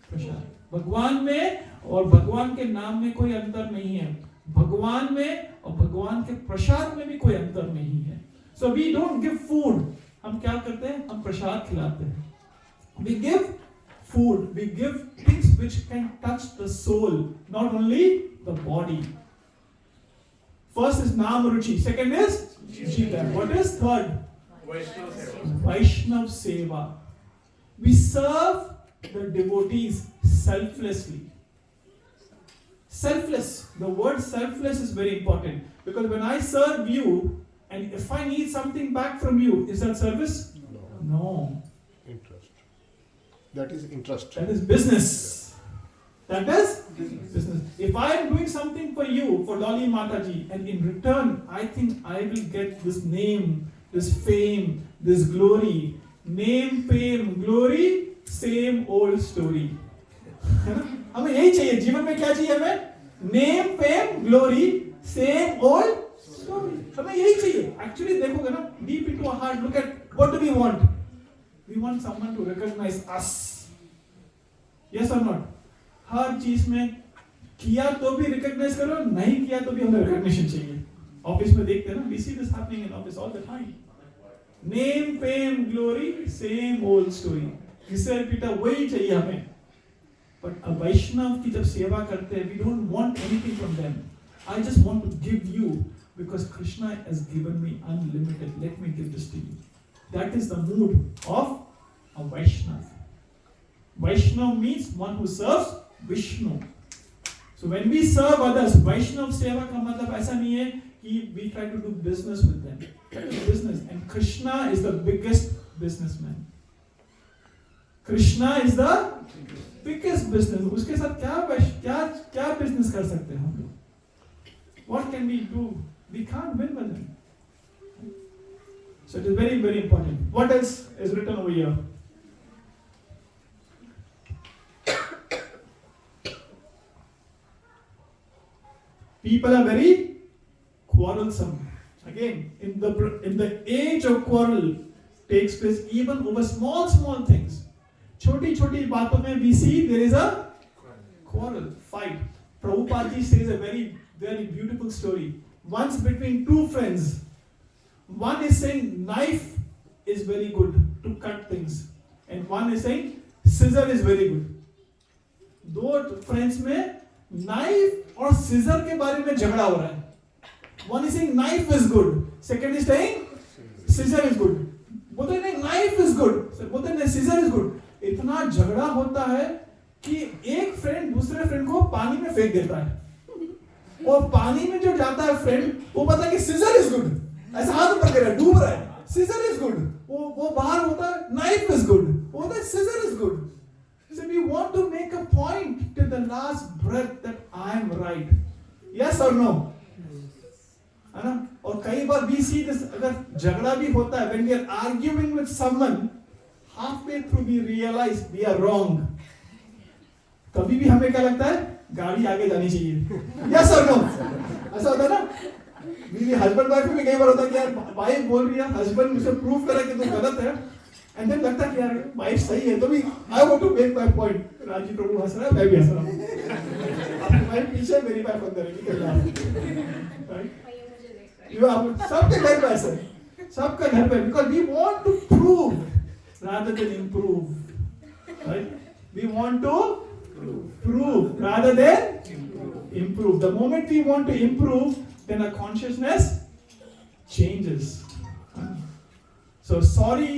prasad. भगवान में और भगवान के नाम में कोई अंतर नहीं है. भगवान में और भगवान के प्रसाद में भी कोई अंतर नहीं है. So we don't give food. हम क्या करते हैं? हम प्रसाद खिलाते हैं. We give food, we give things which can touch the soul, not only the body. First is Namaruchi, second is Jita. What is third? Vaishnav Seva. We serve the devotees selflessly. Selfless. The word selfless is very important, because when I serve you and if I need something back from you, is that service? No. Interest. That is interest. That is business. That is business. If I am doing something for you, for Dolly Mataji, and in return I think I will get this name, this fame, this glory. Name, fame, glory, same old story. हमें यही चाहिए. जीवन में क्या चाहिए हमें? Name, fame, glory, same old story. हमें यही चाहिए. Actually देखोगे ना, deep into our heart, look at what do we want? We want someone to recognize us. Yes or not? हर चीज में किया तो भी recognize करो, नहीं किया तो भी हमें recognition चाहिए. ऑफिस में देखते हैं ना, we see this happening in office all the time. Name, fame, glory, same old story. किससे रिपीट है? वही चाहिए हमें. But a Vaishnav की जब सेवा करते हैं, we don't want anything from them. I just want to give you because Krishna has given me unlimited. Let me give this to you. That is the mood of a Vaishnav. Vaishnav means one who serves Vishnu. So when we serve others, Vaishnav seva का मतलब ऐसा नहीं है कि we try to do business with them. Business. And Krishna is the biggest businessman. Krishna is the biggest business. उसके साथ क्या business कर सकते हैं हम लोग? What can we do? We can't win with him. So it is very, very important. What else is written over here? People are very quarrelsome. Again, in the age of quarrel takes place even over small things. छोटी बातों में we see there is a quarrel, fight. Prabhupada ji says a very, very beautiful story. Once between two friends, one is saying knife is very good to cut things, and one is saying scissor is very good. दो friends में knife और scissor के बारे में झगड़ा हो रहा है. One is saying knife is good, second is saying scissor is good. बोलते हैं knife is good, बोलते हैं scissor is good. इतना झगड़ा होता है कि एक फ्रेंड दूसरे फ्रेंड को पानी में फेंक देता है, और पानी में जो जाता है फ्रेंड, वो पता है कि सीजर इज गुड, ऐसा हाथ ऊपर कर रहा है, डूब रहा है, सीजर इज गुड, वो बाहर होता है नाइफ इज गुड, वो होता है सीजर is good. So we want to make a point till the last breath that I am right. Yes or no? है ना? और कई बार we see this, अगर झगड़ा भी होता है, when we are arguing with someone, halfway through we realize we are wrong. कभी भी हमें क्या लगता है, गाड़ी आगे जानी चाहिए. Yes or no? ऐसा होता है ना? मेरी हस्बैंड वाइफ में भी कई बार होता है कि यार वाइफ बोल रही है, हस्बैंड मुझे प्रूव करे कि तुम गलत है, एंड देन लगता है कि यार वाइफ सही है, तो भी I want to make my point. Raji Prabhu हंस रहा है, मैं भी हंस रहा हूं. आपकी वाइफ पीछे, मेरी वाइफ अंदर है, निकल रहा है, राइट? यू आर सबके घर पे ऐसा है, सबका घर पे, because we want to prove rather than improve, right? We want to prove rather than improve. The moment we want to improve, then our consciousness changes. So sorry.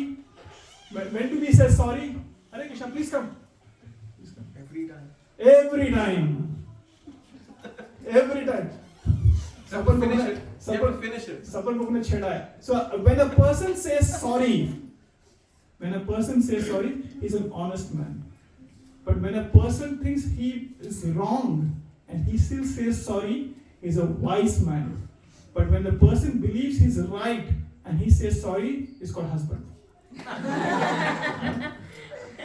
When do we say sorry? Hare Krishna, please come. Every time. Every time. Every time. Sapan Finish it. You have to finish it. Sapan Bhuk ne chheda hai. So when a person says sorry, he's an honest man. But when a person thinks he is wrong and he still says sorry, he's a wise man. But when the person believes he's right and he says sorry, he's called husband.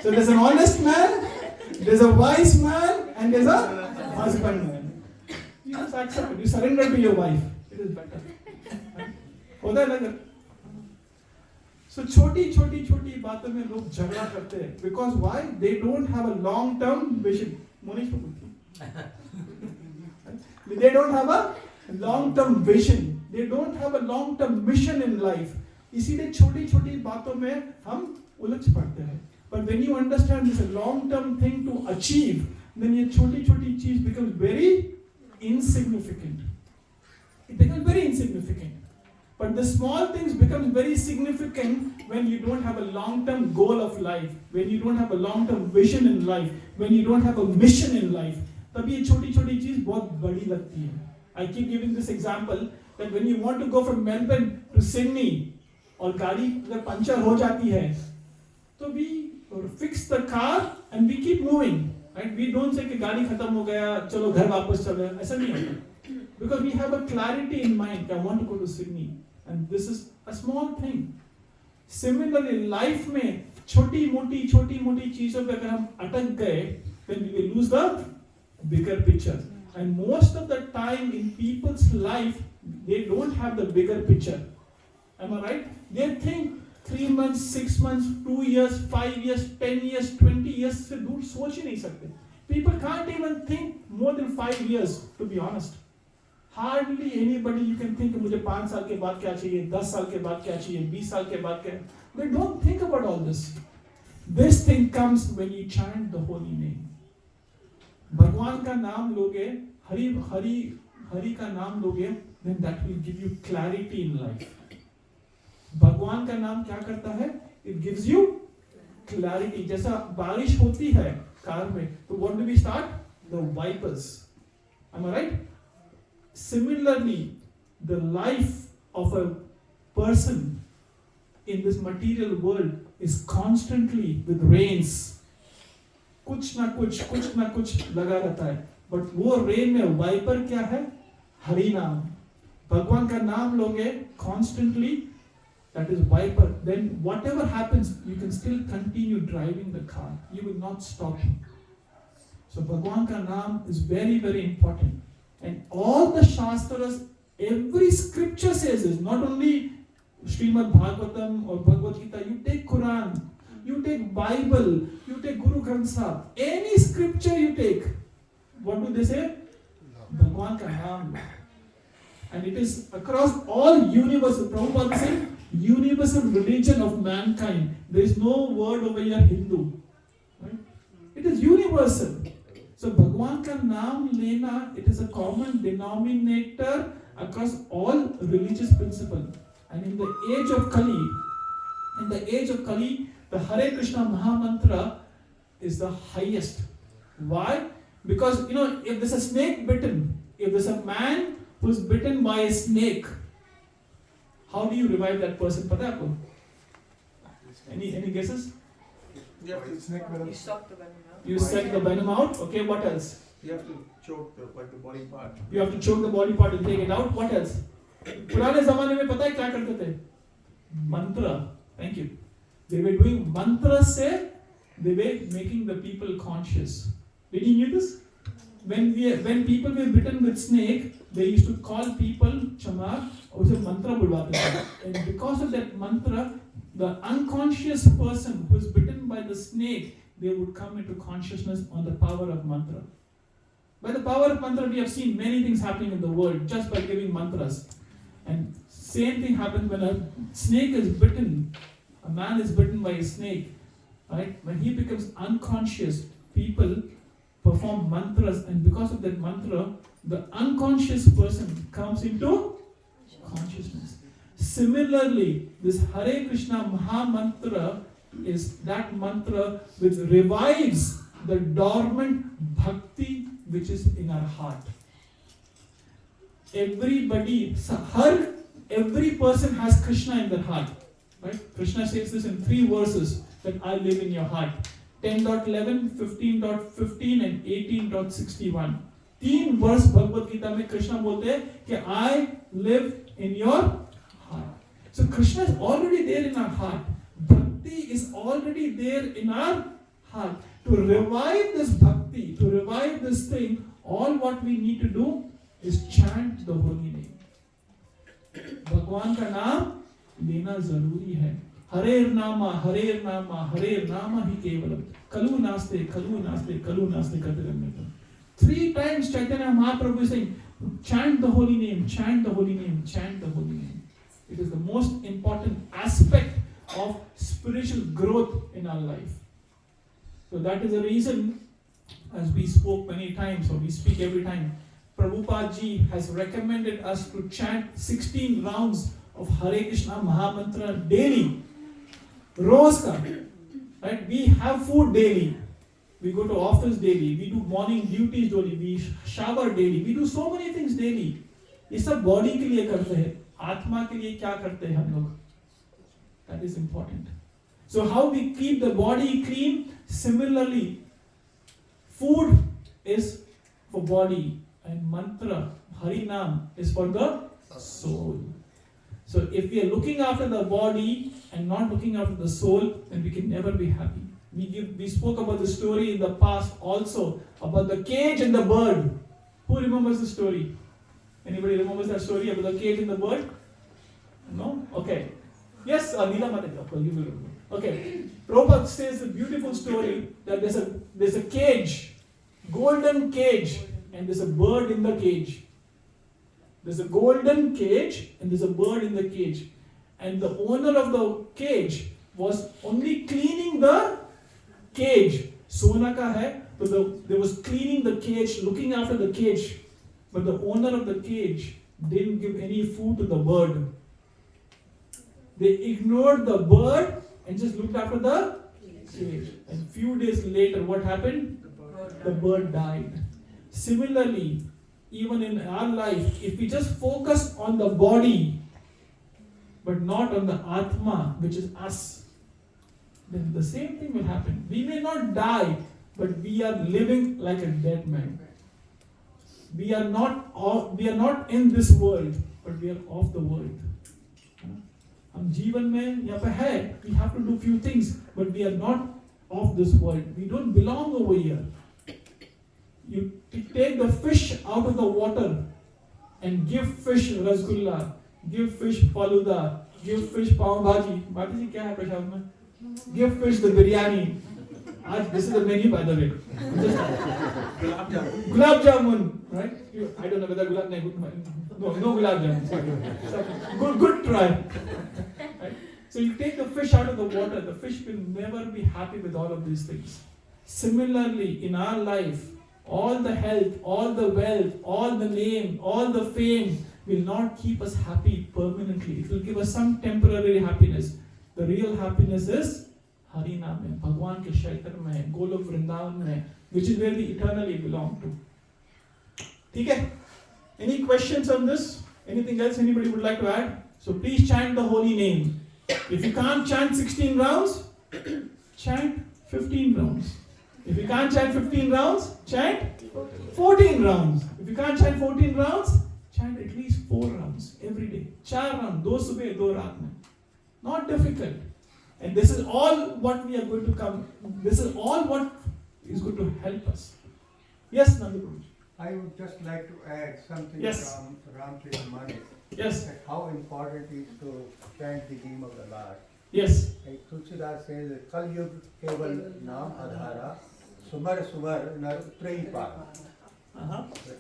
So there's an honest man, there's a wise man, and there's a husband man. You just accept it. You surrender to your wife. It is better. होता है ना? So छोटी बातों में लोग झगड़ा करते हैं. Because why? They don't have a long-term vision. Monish They don't have a long-term vision. They don't have a long-term mission in life. इसीलिए छोटी बातों में हम उलझ पड़ते हैं. But when you understand this is a long-term thing to achieve, then ये छोटी चीज becomes very insignificant. It becomes very insignificant. But the small things becomes very significant when you don't have a long-term goal of life, when you don't have a long-term vision in life, when you don't have a mission in life. तब ये छोटी चीज बहुत बड़ी लगती है. I keep giving this example that when you want to go from Melbourne to Sydney, और गाड़ी अगर पंचर हो जाती है, तो we fix the car and we keep moving, right? We don't say कि गाड़ी खत्म हो गया, चलो घर वापस चले, ऐसा नहीं होता. Because we have a clarity in mind that I want to go to Sydney, and this is a small thing. Similarly, life में छोटी मोटी चीजों पे अगर हम अटक गए, then we will lose the bigger picture. And most of the time in people's life, they don't have the bigger picture. Am I right? They think 3 months, 6 months, 2 years, 5 years, 10 years, 20 years से दूर सोच ही नहीं सकते. People can't even think more than 5 years, to be honest. Hardly anybody you can think मुझे 5 साल के बाद क्या चाहिए, 10 साल के बाद क्या चाहिए, 20 साल के बाद क्या. They don't think about all this. This thing comes when you chant the holy name. भगवान का नाम लोगे, हरि का नाम लोगे, then that will give you clarity in life. भगवान का नाम क्या करता है? It gives you clarity. जैसा बारिश होती है कार में, तो what do we start? The wipers. Am I right? Similarly, the life of a person in this material world is constantly with rains. कुछ ना कुछ लगा रहता है. But वो रेन में वाइपर क्या है? हरि नाम. भगवान का नाम लोगे constantly, that is wiper. Then whatever happens, you can still continue driving the car. You will not stop. So Bhagwan ka naam is very, very important. And all the Shastras, every scripture says this, not only Srimad Bhagavatam or Bhagavad Gita, you take Quran, you take Bible, you take Guru Granth Sahib, any scripture you take, what do they say? Bhagwan ka naam. And it is across all universal, Prabhupada said, universal religion of mankind. There is no word over here Hindu. Right? It is universal. So Bhagwan ka naam lena, it is a common denominator across all religious principles. And in the age of Kali, the Hare Krishna Mahamantra is the highest. Why? Because if there's a snake bitten, if there's a man who's bitten by a snake, how do you revive that person? Pata hai aapko? Any guesses? You have to snake venom. You suck the venom out. You suck the venom out. Okay, what else? You have to choke the body part. You have to choke the body part and take it out. What else? पुराने ज़माने में पता है क्या करते थे? Mantra. Thank you. They were doing mantra se. They were making the people conscious. Did you know this? When people were bitten with snake, they used to call people chamar और उसे mantra बुलवाते थे. And because of that mantra, the unconscious person who is bitten by the snake, they would come into consciousness on the power of mantra. By the power of mantra, we have seen many things happening in the world just by giving mantras. And same thing happens when a snake is bitten. A man is bitten by a snake, right? When he becomes unconscious, people perform mantras, and because of that mantra, the unconscious person comes into consciousness. Similarly, this Hare Krishna Maha Mantra is that mantra which revives the dormant bhakti which is in our heart. Every person has Krishna in their heart. Right? Krishna says this in 3 verses, that I live in your heart. 10.11, 15.15 and 18.61. 3 verse Bhagavad Gita में कृष्ण बोलते हैं कि I live in your heart. So Krishna is already there in our heart. Bhakti is already there in our heart. To revive this bhakti, to revive this thing, all what we need to do is chant the holy name. भगवान का नाम लेना जरूरी है. हरेर नामा ही केवलम. कलु नास्ते करते रहने का. 3 times Chaitanya Mahaprabhu is saying, chant the holy name, chant the holy name, chant the holy name. It is the most important aspect of spiritual growth in our life. So that is the reason, as we spoke many times, or we speak every time, Prabhupada ji has recommended us to chant 16 rounds of Hare Krishna Maha Mantra daily. Roz ka. Right? We have food daily. We go to office daily. We do morning duties daily. We shower daily. We do so many things daily. ये सब body के लिए करते हैं. आत्मा के लिए क्या करते हैं हम लोग? That is important. So how we keep the body clean? Similarly, food is for body and mantra, Harinam, is for the soul. So if we are looking after the body and not looking after the soul, then we can never be happy. We spoke about the story in the past also about the cage and the bird. Who remembers the story? Anybody remembers that story about the cage and the bird? No? Okay. Yes, Neela Mata, you will remember. Okay. Prabhupada says a beautiful story that there's a cage, golden cage, and there's a bird in the cage. There's a golden cage and there's a bird in the cage. And the owner of the cage was only cleaning the cage. Sona ka hai, so they was cleaning the cage, looking after the cage. But the owner of the cage didn't give any food to the bird. They ignored the bird and just looked after the cage. And few days later, what happened? The bird died. Similarly, even in our life, if we just focus on the body, but not on the Atma, which is us, then the same thing will happen. We may not die, but we are living like a dead man. We are not in this world, but we are of the world. हम जीवन में यहाँ पे है, we have to do few things, but we are not of this world. We don't belong over here. You take the fish out of the water and give fish rasgulla, give fish faluda, give fish pav bhaji. Bhaji ji kya hai prashad mein? Give fish the biryani. This is the menu, by the way. Gulab jamun, right? I don't know whether gulab no gulab jamun. Good try. Right? So you take the fish out of the water. The fish will never be happy with all of these things. Similarly, in our life, all the health, all the wealth, all the name, all the fame will not keep us happy permanently. It will give us some temporary happiness. The real happiness is Hari नाम में, भगवान के shelter में है, गोलोक वृंदावन में, which is where we eternally belong to. ठीक है? Any questions on this? Anything else anybody would like to add? So please chant the holy name. If you can't chant 16 rounds, chant 15 rounds. If you can't chant 15 rounds, chant 14 rounds. If you can't chant 14 rounds, chant at least 4 rounds every day. 4 rounds, 2 सुबह 2 रात में. Not difficult. And this is all what we are going to come. This is all what is going to help us. Yes, Nandu. I would just like to add something Yes. from Ramcharan Manik. Yes. That how important it is to chant the name of the Lord. Yes. Like Tulsidas says, Kal Yug Keval Naam Adhara, Sumar Sumar Nar Utrayi Par.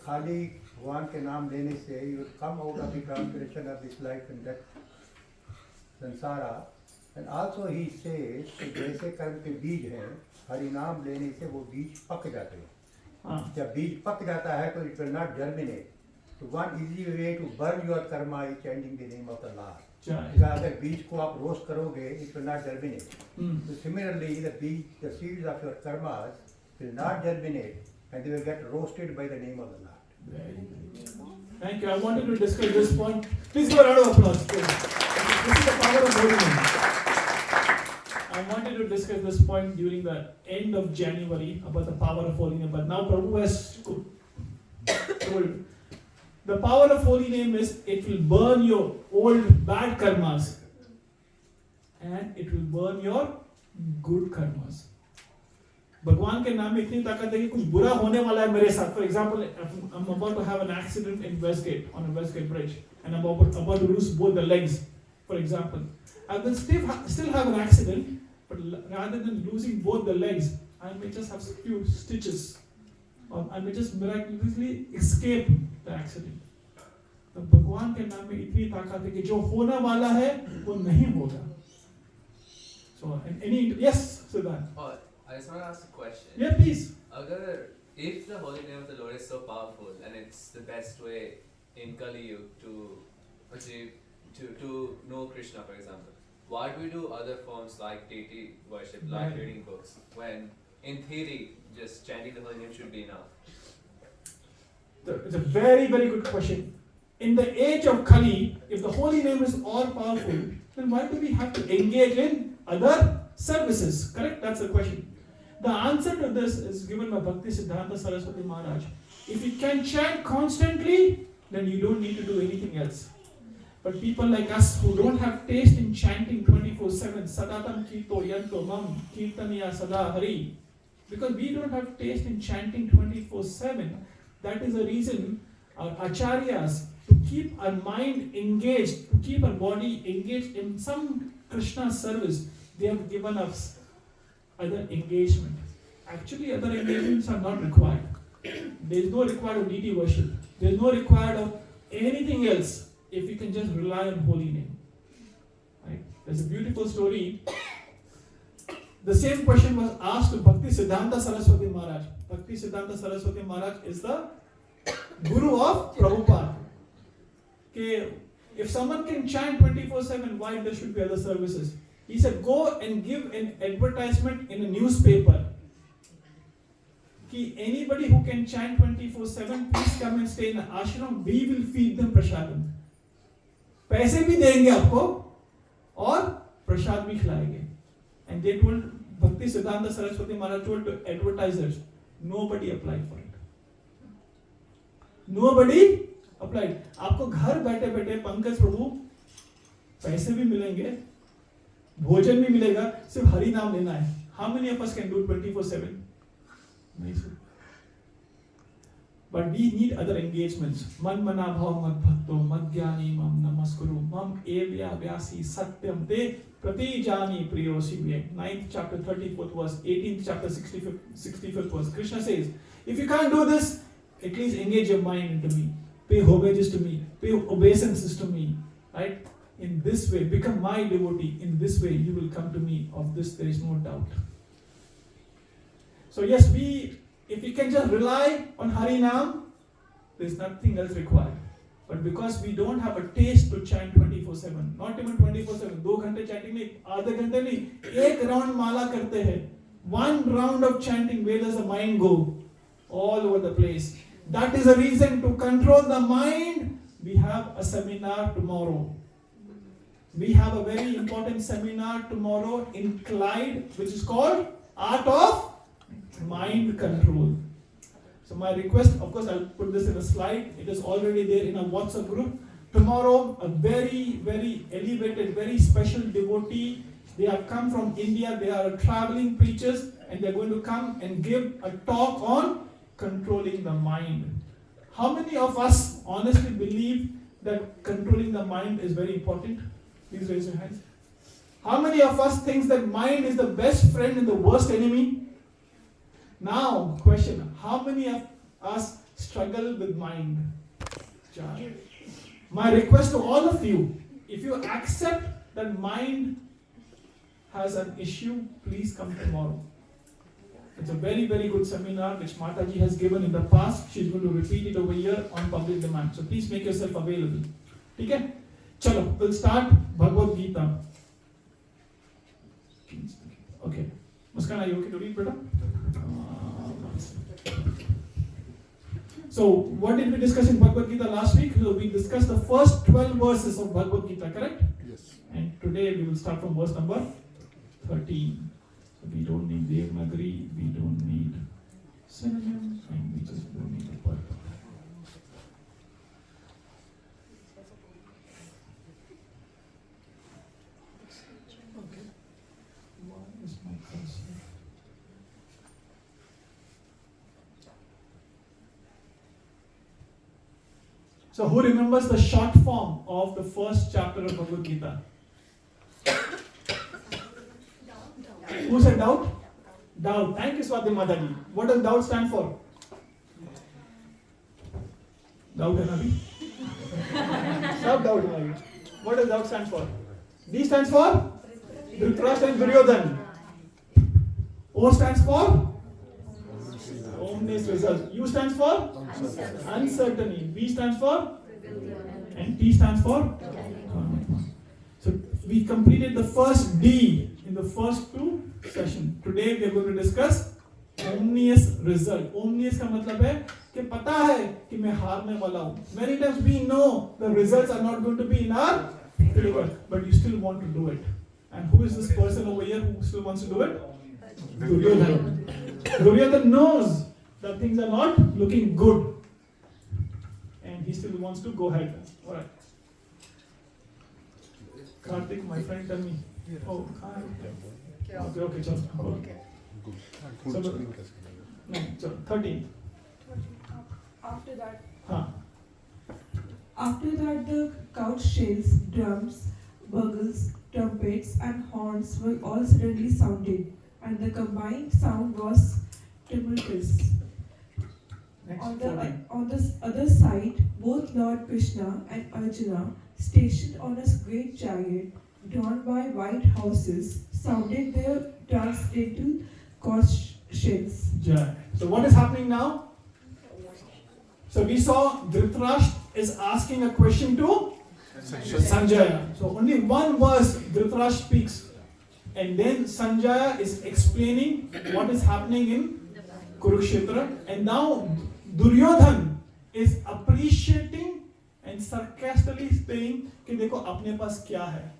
खाली भगवान के नाम लेने से you will come out of the transgression of this life and death, संसारा. And also he says कि जैसे कर्म के बीज हैं, हरि नाम लेने से वो बीज पक जाते हैं. जब बीज पक जाता है तो it will not germinate. So one easy way to burn your karma is chanting the name of the Lord. अगर बीज को आप रोस्ट करोगे, it will not germinate. So similarly, the seeds of your karmas will not germinate, and they will get roasted by the name of the Lord. Very good. Thank you. I wanted to discuss this point. Please give a round of applause. This is the power of holy name. I wanted to discuss this point during the end of January about the power of holy name, but now Prabhu has told. The power of holy name is it will burn your old bad karmas and it will burn your good karmas. भगवान के नाम में इतनी ताकत है कि कुछ बुरा होने वाला है मेरे साथ. For example, I'm about to have an accident in Westgate, on a Westgate bridge, and I'm about to lose both the legs, for example. I will still have an accident, but rather than losing both the legs, I may just have a few stitches, or I may just miraculously escape the accident. तो भगवान के नाम में इतनी ताकत है कि जो होने वाला है वो नहीं होगा. So, yes, Siddharth. Oh, I just want to ask a question. Yeah, please. If the holy name of the Lord is so powerful and it's the best way in Kali Yuga to achieve, to know Krishna, for example, why do we do other forms like deity worship, like reading books, when in theory just chanting the holy name should be enough? It's a very, very good question. In the age of Kali, if the holy name is all powerful, then why do we have to engage in other services? Correct? That's the question. The answer to this is given by Bhakti Siddhanta Saraswati Maharaj. If you can chant constantly, then you don't need to do anything else. But people like us who don't have taste in chanting 24/7, Sadatam Kito Yanto Mam Kirtaniya Sada Hari, because we don't have taste in chanting 24/7, that is the reason our acharyas, to keep our mind engaged, to keep our body engaged in some Krishna service, they have given us other engagement. Actually, other engagements are not required. There is no required of deity worship. There is no required of anything else if you can just rely on holy name. Right? There's a beautiful story. The same question was asked to Bhakti Siddhanta Saraswati Maharaj. Bhakti Siddhanta Saraswati Maharaj is the Guru of Prabhupada. Okay, if someone can chant 24/7, why there should be other services? He said, go and give an advertisement in a newspaper. Ki anybody who can chant 24/7, please come and stay in the ashram. We will feed them prasadam. पैसे भी देंगे आपको और प्रसाद भी खिलाएंगे. And they told Bhakti Siddhanta Saraswati Maharaj told to advertisers, nobody applied for it. Nobody applied. आपको घर बैठे बैठे पंकज प्रभु पैसे भी मिलेंगे, भोजन भी मिलेगा, सिर्फ हरि नाम लेना है. How many of us can do 24/7? नहीं sir. But we need other engagements. Man mana bhav mad bhakto mad gyani mam namaskuru mam evya vyasi satyam te pratijani priyosi me. 9th chapter 34th verse, 18th chapter 65th verse. Krishna says, if you can't do this, at least engage your mind into me. Pay homages to me. Pay obeisances to me. Right? In this way, become my devotee. In this way, you will come to me. Of this, there is no doubt. So yes, if we can just rely on Hari Nam, there is nothing else required. But because we don't have a taste to chant 24/7, not even 24/7, 2 घंटे chanting नहीं, आधे घंटे नहीं, एक round माला करते हैं. One round of chanting, where does the mind go? All over the place. That is a reason to control the mind. We have a seminar tomorrow. We have a very important seminar tomorrow in Clyde, which is called Art of Mind Control. So my request, of course, I'll put this in a slide. It is already there in a WhatsApp group. Tomorrow, a very, very elevated, very special devotee. They have come from India. They are traveling preachers, and they are going to come and give a talk on controlling the mind. How many of us honestly believe that controlling the mind is very important? Please raise your hands. How many of us think that mind is the best friend and the worst enemy? Now, question, how many of us struggle with mind? My request to all of you, if you accept that mind has an issue, please come tomorrow. It's a very, very good seminar which Mataji has given in the past. She's going to repeat it over here on public demand. So please make yourself available. Okay? Chalo, we'll start Bhagavad Gita. Okay. Muskan, are you okay to read, brother? So, what did we discuss in Bhagavad Gita last week? So, we discussed the first 12 verses of Bhagavad Gita, correct? Yes. And today we will start from verse number 13. So, we don't need Devanagari, we don't need synonyms, and we just don't need the purpose. Okay. Why is my cursor? So who remembers the short form of the first chapter of Bhagavad Gita? Who said doubt? Doubt. Thank you, Swati Mataji. What does doubt stand for? Doubt and Abhi? Stop doubt and Abhi. What does doubt stand for? D stands for? Dhritarashtra and Duryodhan. O stands for? Omnis result. U stands for? Uncertainty. B stands for? And T stands for? So we completed the first D in the first two sessions. Today we are going to discuss omnious result. Omnious का मतलब है कि पता है कि मैं हारने वाला हूँ. Many times we know the results are not going to be in our favor, but you still want to do it. And who is this person over here who still wants to do it? Duryodhan. Duryodhan knows that things are not looking good, and he still wants to go ahead. All right. Karthik, my friend, tell me. Oh, okay, chalo. Okay. So, no, chalo, 13. After that, Huh. after that, the couch shells, drums, bugles, trumpets, and horns were all suddenly sounded, and the combined sound was tumultuous. On the other side, both Lord Krishna and Arjuna, stationed on a great chariot drawn by white horses, sounded their transcendental conch shells. So what is happening now? So we saw Dhritarashtra is asking a question to Sanjaya. So only one verse Dhritarashtra speaks, and then Sanjaya is explaining what is happening in Kurukshetra, and now Duryodhan is appreciating and sarcastically saying कि देखो अपने पास क्या है.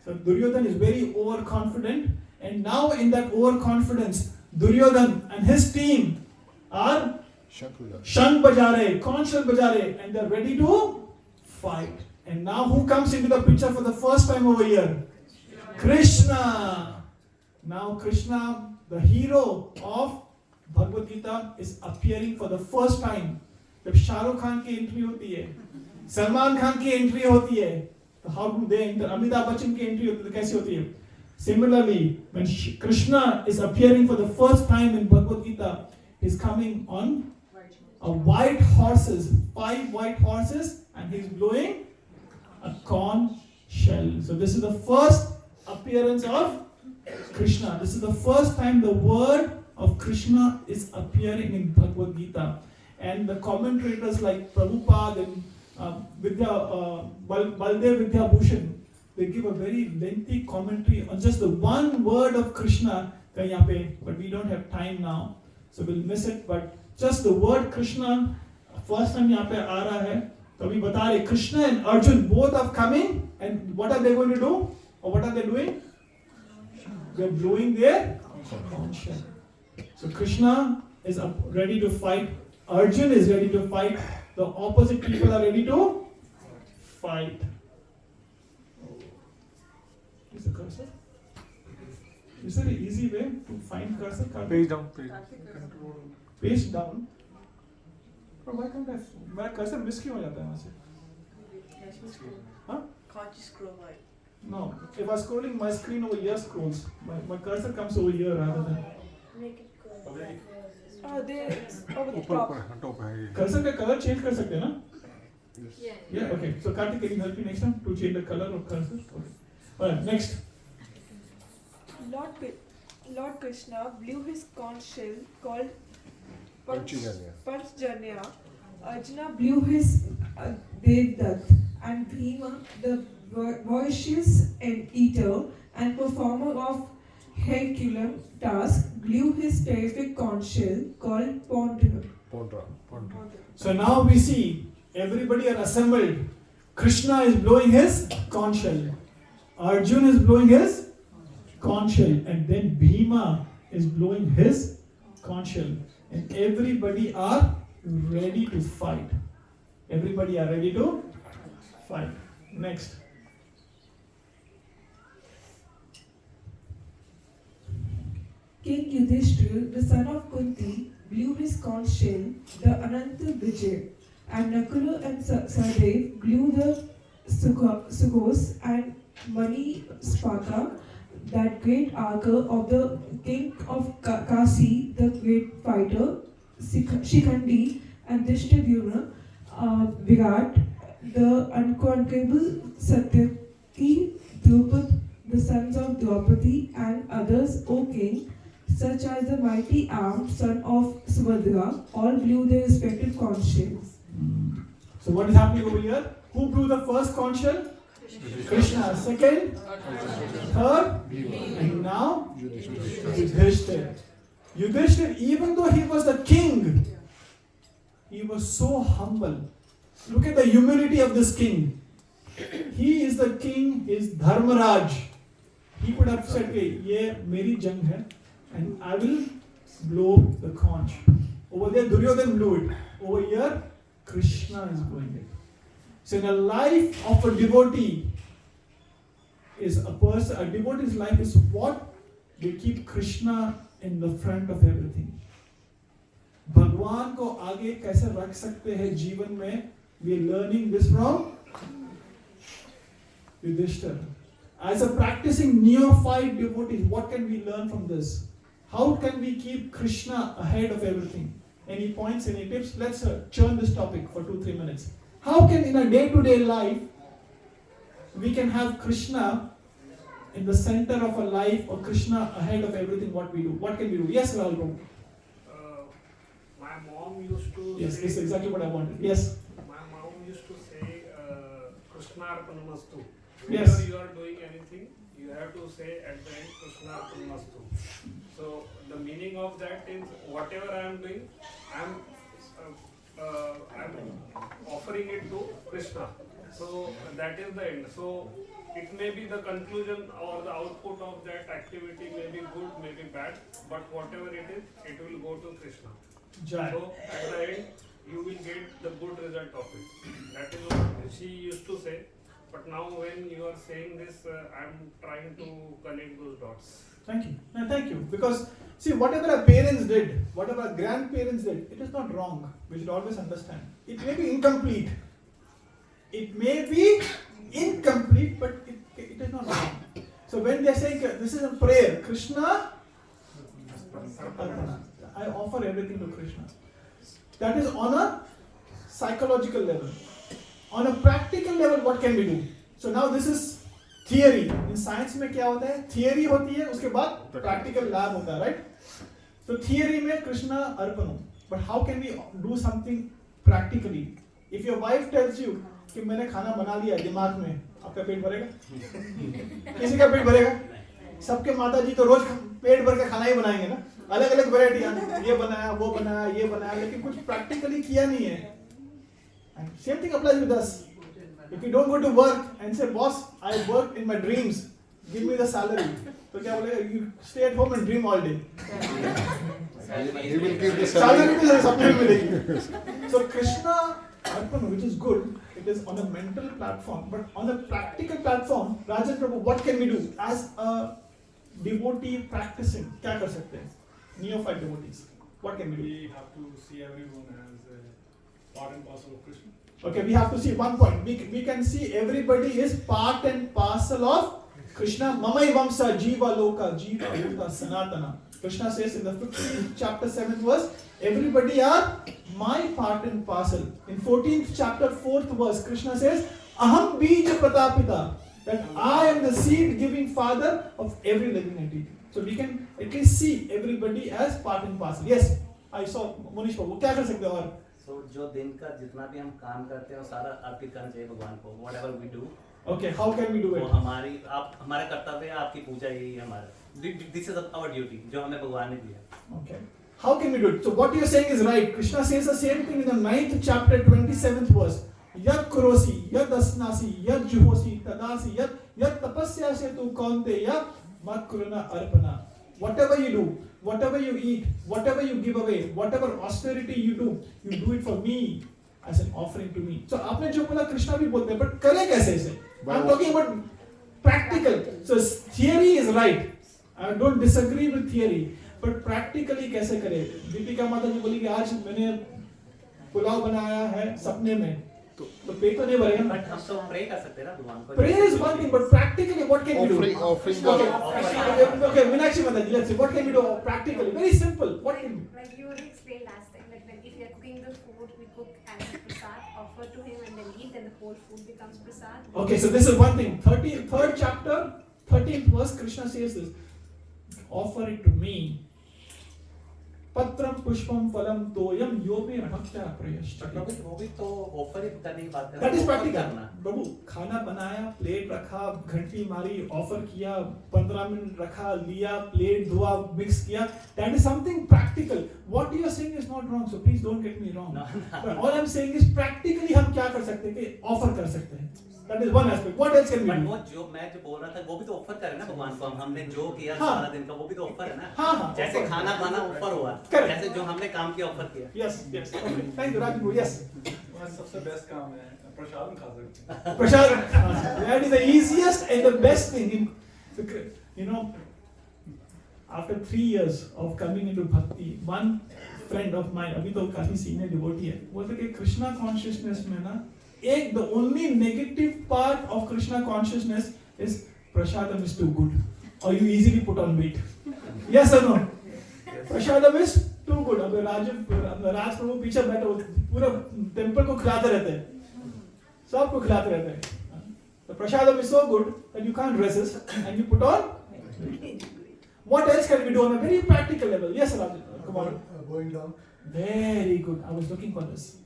So Duryodhan is very overconfident, and now in that overconfidence, Duryodhan and his team are Shank baja rahe, conch baja rahe, and they are ready to fight. And now who comes into the picture for the first time over here? Krishna. Now Krishna, the hero of Bhagavad Gita, is appearing for the first time. जब शाहरुख खान की entry होती है, सलमान खान की entry होती है, तो how do they enter? Amitabh Bachchan की entry होती है, तो कैसी होती है? Similarly, when Krishna is appearing for the first time in Bhagavad Gita, he's coming on a white horses, 5 white horses, and he's blowing a conch shell. So this is the first appearance of Krishna. This is the first time the word of Krishna is appearing in Bhagavad Gita. And the commentators like Prabhupada and Baldev Vidya Bhushan, they give a very lengthy commentary on just the one word of Krishna, but we don't have time now, so we'll miss it. But just the word Krishna, first time यहाँ पे आ रहा है, तो अभी बता रहे Krishna and Arjun both are coming, and what are they going to do? Or what are they doing? They're blowing their conch shell. So Krishna is ready to fight. Arjun is ready to fight. The opposite people are ready to fight. Is the cursor? Is there an easy way to find cursor? Page down, page. Page down. But why can't I? My cursor miss क्यों हो जाता है वहाँ से? Huh? Can't you scroll right? No. If I'm scrolling, my screen over here scrolls. My cursor comes over here rather than. Make it go. There, over the ऊपर top. ऊपर top है ये. Cursor का color change कर सकते हैं ना? Yeah. Yeah. Okay. So Karthik, can you help me next time to change the color of cursor? Okay. Alright. Next. Lord Krishna blew his conch shell called Panchajanya. Panchajanya. Arjuna blew his Devdutt, and Bhima, the voracious eater and performer of Herculean task, blew his terrific conch shell called Pondra. So now we see everybody are assembled. Krishna is blowing his conch shell. Arjun is blowing his conch shell, and then Bhima is blowing his conch shell, and everybody are ready to fight. Everybody are ready to fight. Next. King Yudhishthira, the son of Kunti, blew his conch shell, the Ananta Vijay, and Nakula and Sahadev blew the Sugos and Mani Spaka, that great archer of the king of Kasi, the great fighter, Shikhandi, and Dhishtadyumna, Virat, the unconquerable Satyaki, Drupad, the sons of Draupadi, and others, O king, such as the mighty armed son of Subhadra, all blew their respective conch shells. So what is happening over here? Who blew the first conch shell? Krishna. Second, third, and now Yudhishthira. Yudhishthira, even though he was the king, he was so humble. Look at the humility of this king. He is the king, he is Dharmaraj. He could have said, "Okay, ye meri jang hai, and I will blow the conch." Over there, Duryodhan blew it. Over here, Krishna is blowing it. So in a life of a devotee, a devotee's life is what? They keep Krishna in the front of everything. भगवान को आगे कैसे रख सकते हैं जीवन में? We are learning this from Yudhishthira. As a practicing neophyte devotee, what can we learn from this? How can we keep Krishna ahead of everything? Any points, any tips? Let's churn this topic for 2-3 minutes. How can in a day-to-day life we can have Krishna in the center of our life, or Krishna ahead of everything what we do? What can we do? Yes, Rahul. My mom used to Yes, say, this is exactly what I wanted. Yes. My mom used to say, Krishna Arpanamastu. Yes. Whenever you are doing anything, you have to say at the end, Krishna Arpanamastu. So the meaning of that is, whatever I am doing, I'm offering it to Krishna. So that is the end. So it may be the conclusion or the output of that activity may be good, may be bad, but whatever it is, it will go to Krishna. Jai. So at the end, you will get the good result of it. That is what she used to say. But now when you are saying this, I am trying to connect those dots. Thank you. No, thank you. Because, see, whatever our parents did, whatever our grandparents did, it is not wrong. We should always understand. It may be incomplete. It may be incomplete, but it is not wrong. So when they are saying, this is a prayer, Krishna, I offer everything to Krishna. That is on a psychological level. On a practical level, what can we do? So now this is theory. In science में क्या होता है? Theory होती है, उसके बाद practical lab होता है, right? So theory में Krishna अर्पणम. But how can we do something practically? If your wife tells you कि मैंने खाना बना लिया दिमाग में, आपका पेट भरेगा? किसी का पेट भरेगा? सबके माता जी तो रोज पेट भर के खाना ही बनाएंगे ना, अलग अलग वैरायटी, ये बनाया वो बनाया ये बनाया, लेकिन कुछ प्रैक्टिकली किया नहीं है. Same thing applies with us. If you don't go to work and say, boss, I work in my dreams, give me the salary, तो क्या बोलेगा? You stay at home and dream all day. He will give the Salary salary. भी सबको मिलेगी. So Krishna Arpan, which is good, it is on a mental platform, but on a practical platform, Rajan Prabhu, what can we do as a devotee practicing? क्या कर सकते हैं? Neophyte devotees, what can we do? We have to see everyone as a part and parcel of Krishna. Okay, we have to see one point. We can see everybody is part and parcel of Krishna. Mamai Vamsa Jiva Loka Jiva Yuta Sanatana. Krishna says in the 15th chapter 7th verse, everybody are my part and parcel. In 14th chapter 4th verse, Krishna says, Aham Bija Pratapita, that I am the seed giving father of every living entity. So we can at least see everybody as part and parcel. Yes, I saw Monish Babu. क्या कर सकते हो और? So जो दिन का जितना भी हम काम करते हैं वो सारा अर्पित करना चाहिए भगवान को. Whatever we do. Okay, how can we do it? वो हमारा कर्तव्य है, आपकी पूजा यही है हमारा. This is our duty, जो हमें भगवान ने दिया. Okay. How can we do it? So what you are saying is right. Krishna says the same thing in the 9th chapter 27th verse. Yad kurosi, yad asnasi, yad juhosi, tadasi, yad tapasya se tu kaunte, yad mat kuruna arpana. Whatever you do, whatever you eat, whatever you give away, whatever austerity you do it for me as an offering to me. So आपने जो बोला कृष्णा भी बोलते हैं, but करें कैसे इसे? I'm talking about practical. So theory is right. I don't disagree with theory, but practically कैसे करें? दीपिका माता जी बोली कि आज मैंने पुलाव बनाया है सपने में, तो पेट तो नहीं भरेगा. But हम तो pray कर सकते हैं ना भगवान को. Prayer is one thing, but practically what can we do? Offering. Okay, Meenakshi Mata ji, let's see, what can we do practically? Very simple. What can we? Like you already explained last time, like when if we are cooking the food, we cook and prasad, offer to him and then eat, then the whole food becomes prasad. Okay, so this is one thing. 3rd chapter, 13th verse, Krishna says this. Offer it to me. Patram pushpam phalam toyam yobe bhaktya prayashta. वो भी तो offer ही करने की बात है. That is practical. प्रभु खाना बनाया, plate रखा, घंटी मारी, ऑफर किया, 15 मिनट रखा, लिया, प्लेट धोआ, मिक्स किया. That is something practical. What you are saying is not wrong, so please don't get me wrong. But all I am saying is practically हम क्या कर सकते हैं कि ऑफर कर सकते हैं. That is one aspect. What else can we do? वो जो मैं जो बोल रहा था वो भी तो ऑफर करें ना भगवान को. हमने जो किया सारा दिन का वो भी तो ऑफर है ना. जैसे खाना खाना ऑफर हुआ, जैसे जो हमने काम किया ऑफर किया. Yes. Okay. Thank you, Raju. Yes. सबसे बेस्ट काम है प्रसाद खा सकते हैं. Prashad, that is the easiest and the best thing. You know, after 3 years of coming into bhakti, one friend of mine, अभी तो काफी senior devotee है, बोलते कि Krishna consciousness में ना the only negative part of Krishna consciousness is prasadam is too good, or you easily put on weight. Yes or no? Prasadam is too good. अब राज प्रभु पीछे बैठे होते, पूरा टेम्पल को खिलाते रहते हैं, सबको खिलाते रहते हैं. The prasadam is so good that you can't resist and you put on. What else can we do on a very practical level? Yes, Raj, come on. Going down. Very good. I was looking for this.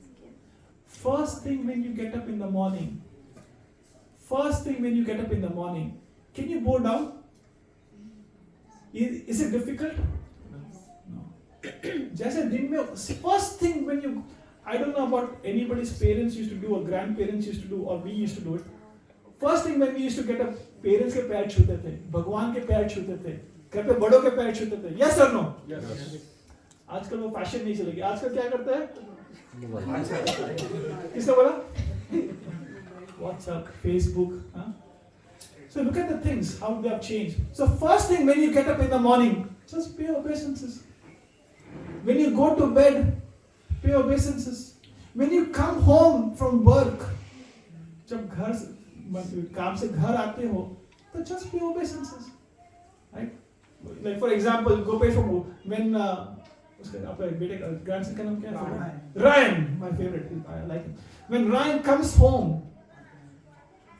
First thing when you get up in the morning, can you bow down? Is it difficult? No. जैसे दिन में, first thing when you, I don't know about anybody's parents used to do or grandparents used to do or we used to do it. First thing when we used to get up, parents के पैर छूते थे, भगवान के पैर छूते थे, घर पे बड़ों के पैर छूते थे. Yes or no? Yes. आजकल वो फैशन नहीं चलेगी. आजकल क्या करते हैं? किसने बोला? WhatsApp, Facebook. Huh? So look at the things, how they have changed. So first thing when you get up in the morning, just pay obeisances. When you go to bed, pay obeisances. When you come home from work, जब घर से काम से घर आते हो, तो just pay obeisances, right? Like for example, Gopal from when आपका बेटे का grandson का नाम क्या है? Ryan, my favorite. I like him. When Ryan comes home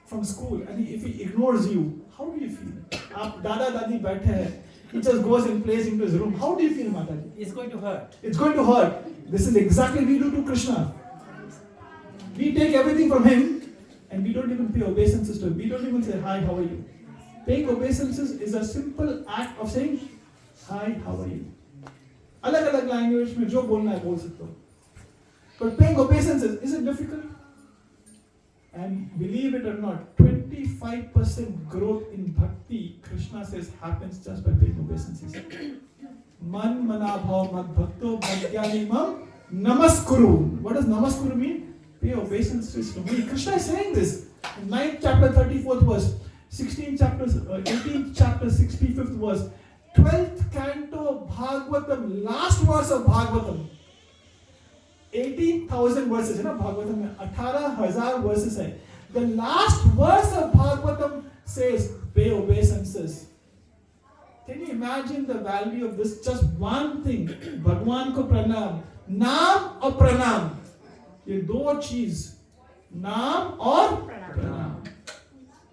from school and if he ignores you, how do you feel? आप दादा दादी बैठे हैं, he just goes and plays into his room. How do you feel, Mataji? It's going to hurt. It's going to hurt. This is exactly we do to Krishna. We take everything from him and we don't even pay obeisances to him. We don't even say, hi, how are you? Paying obeisances is a simple act of saying, hi, how are you? अलग-अलग language में जो बोलना है बोल सकते हो. But paying obeisances, is it difficult? And believe it or not, 25% growth in bhakti, Krishna says, happens just by paying obeisances. Man mana bhav mad bhakto bhagyani mam namaskuru. What does namaskuru mean? Pay obeisances to me. Krishna is saying this. 9th chapter, 34th verse. 16th chapter, 18th chapter, 65th verse. 12th canto Bhagavatam, last verse of Bhagavatam. 18,000 verses, Bhagavatam में 18,000 verses है. The last verse of Bhagavatam says, pay obeisances. Can you imagine the value of this? Just one thing. Bhagwan ko pranam. Naam or pranam. ये दो चीज. नाम और pranam.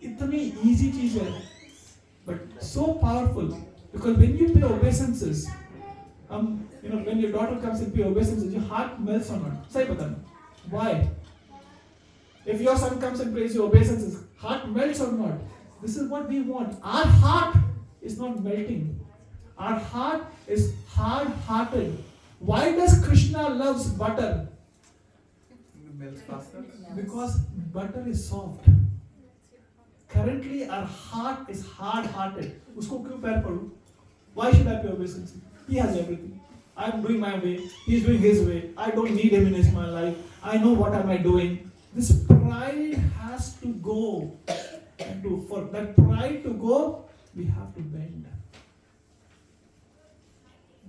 इतनी easy चीज है. But so powerful. Because when you pay obeisances, when your daughter comes and pay obeisances, your heart melts or not? Say batan. Why? If your son comes and pays your obeisances, heart melts or not? This is what we want. Our heart is not melting. Our heart is hard-hearted. Why does Krishna loves butter? Melts faster. Because butter is soft. Currently, our heart is hard-hearted. Usko kyun pair padu? Why should I pay obeisance? He has everything. I am doing my way. He is doing his way. I don't need him in my life. I know what am I doing. This pride has to go. And for that pride to go, we have to bend.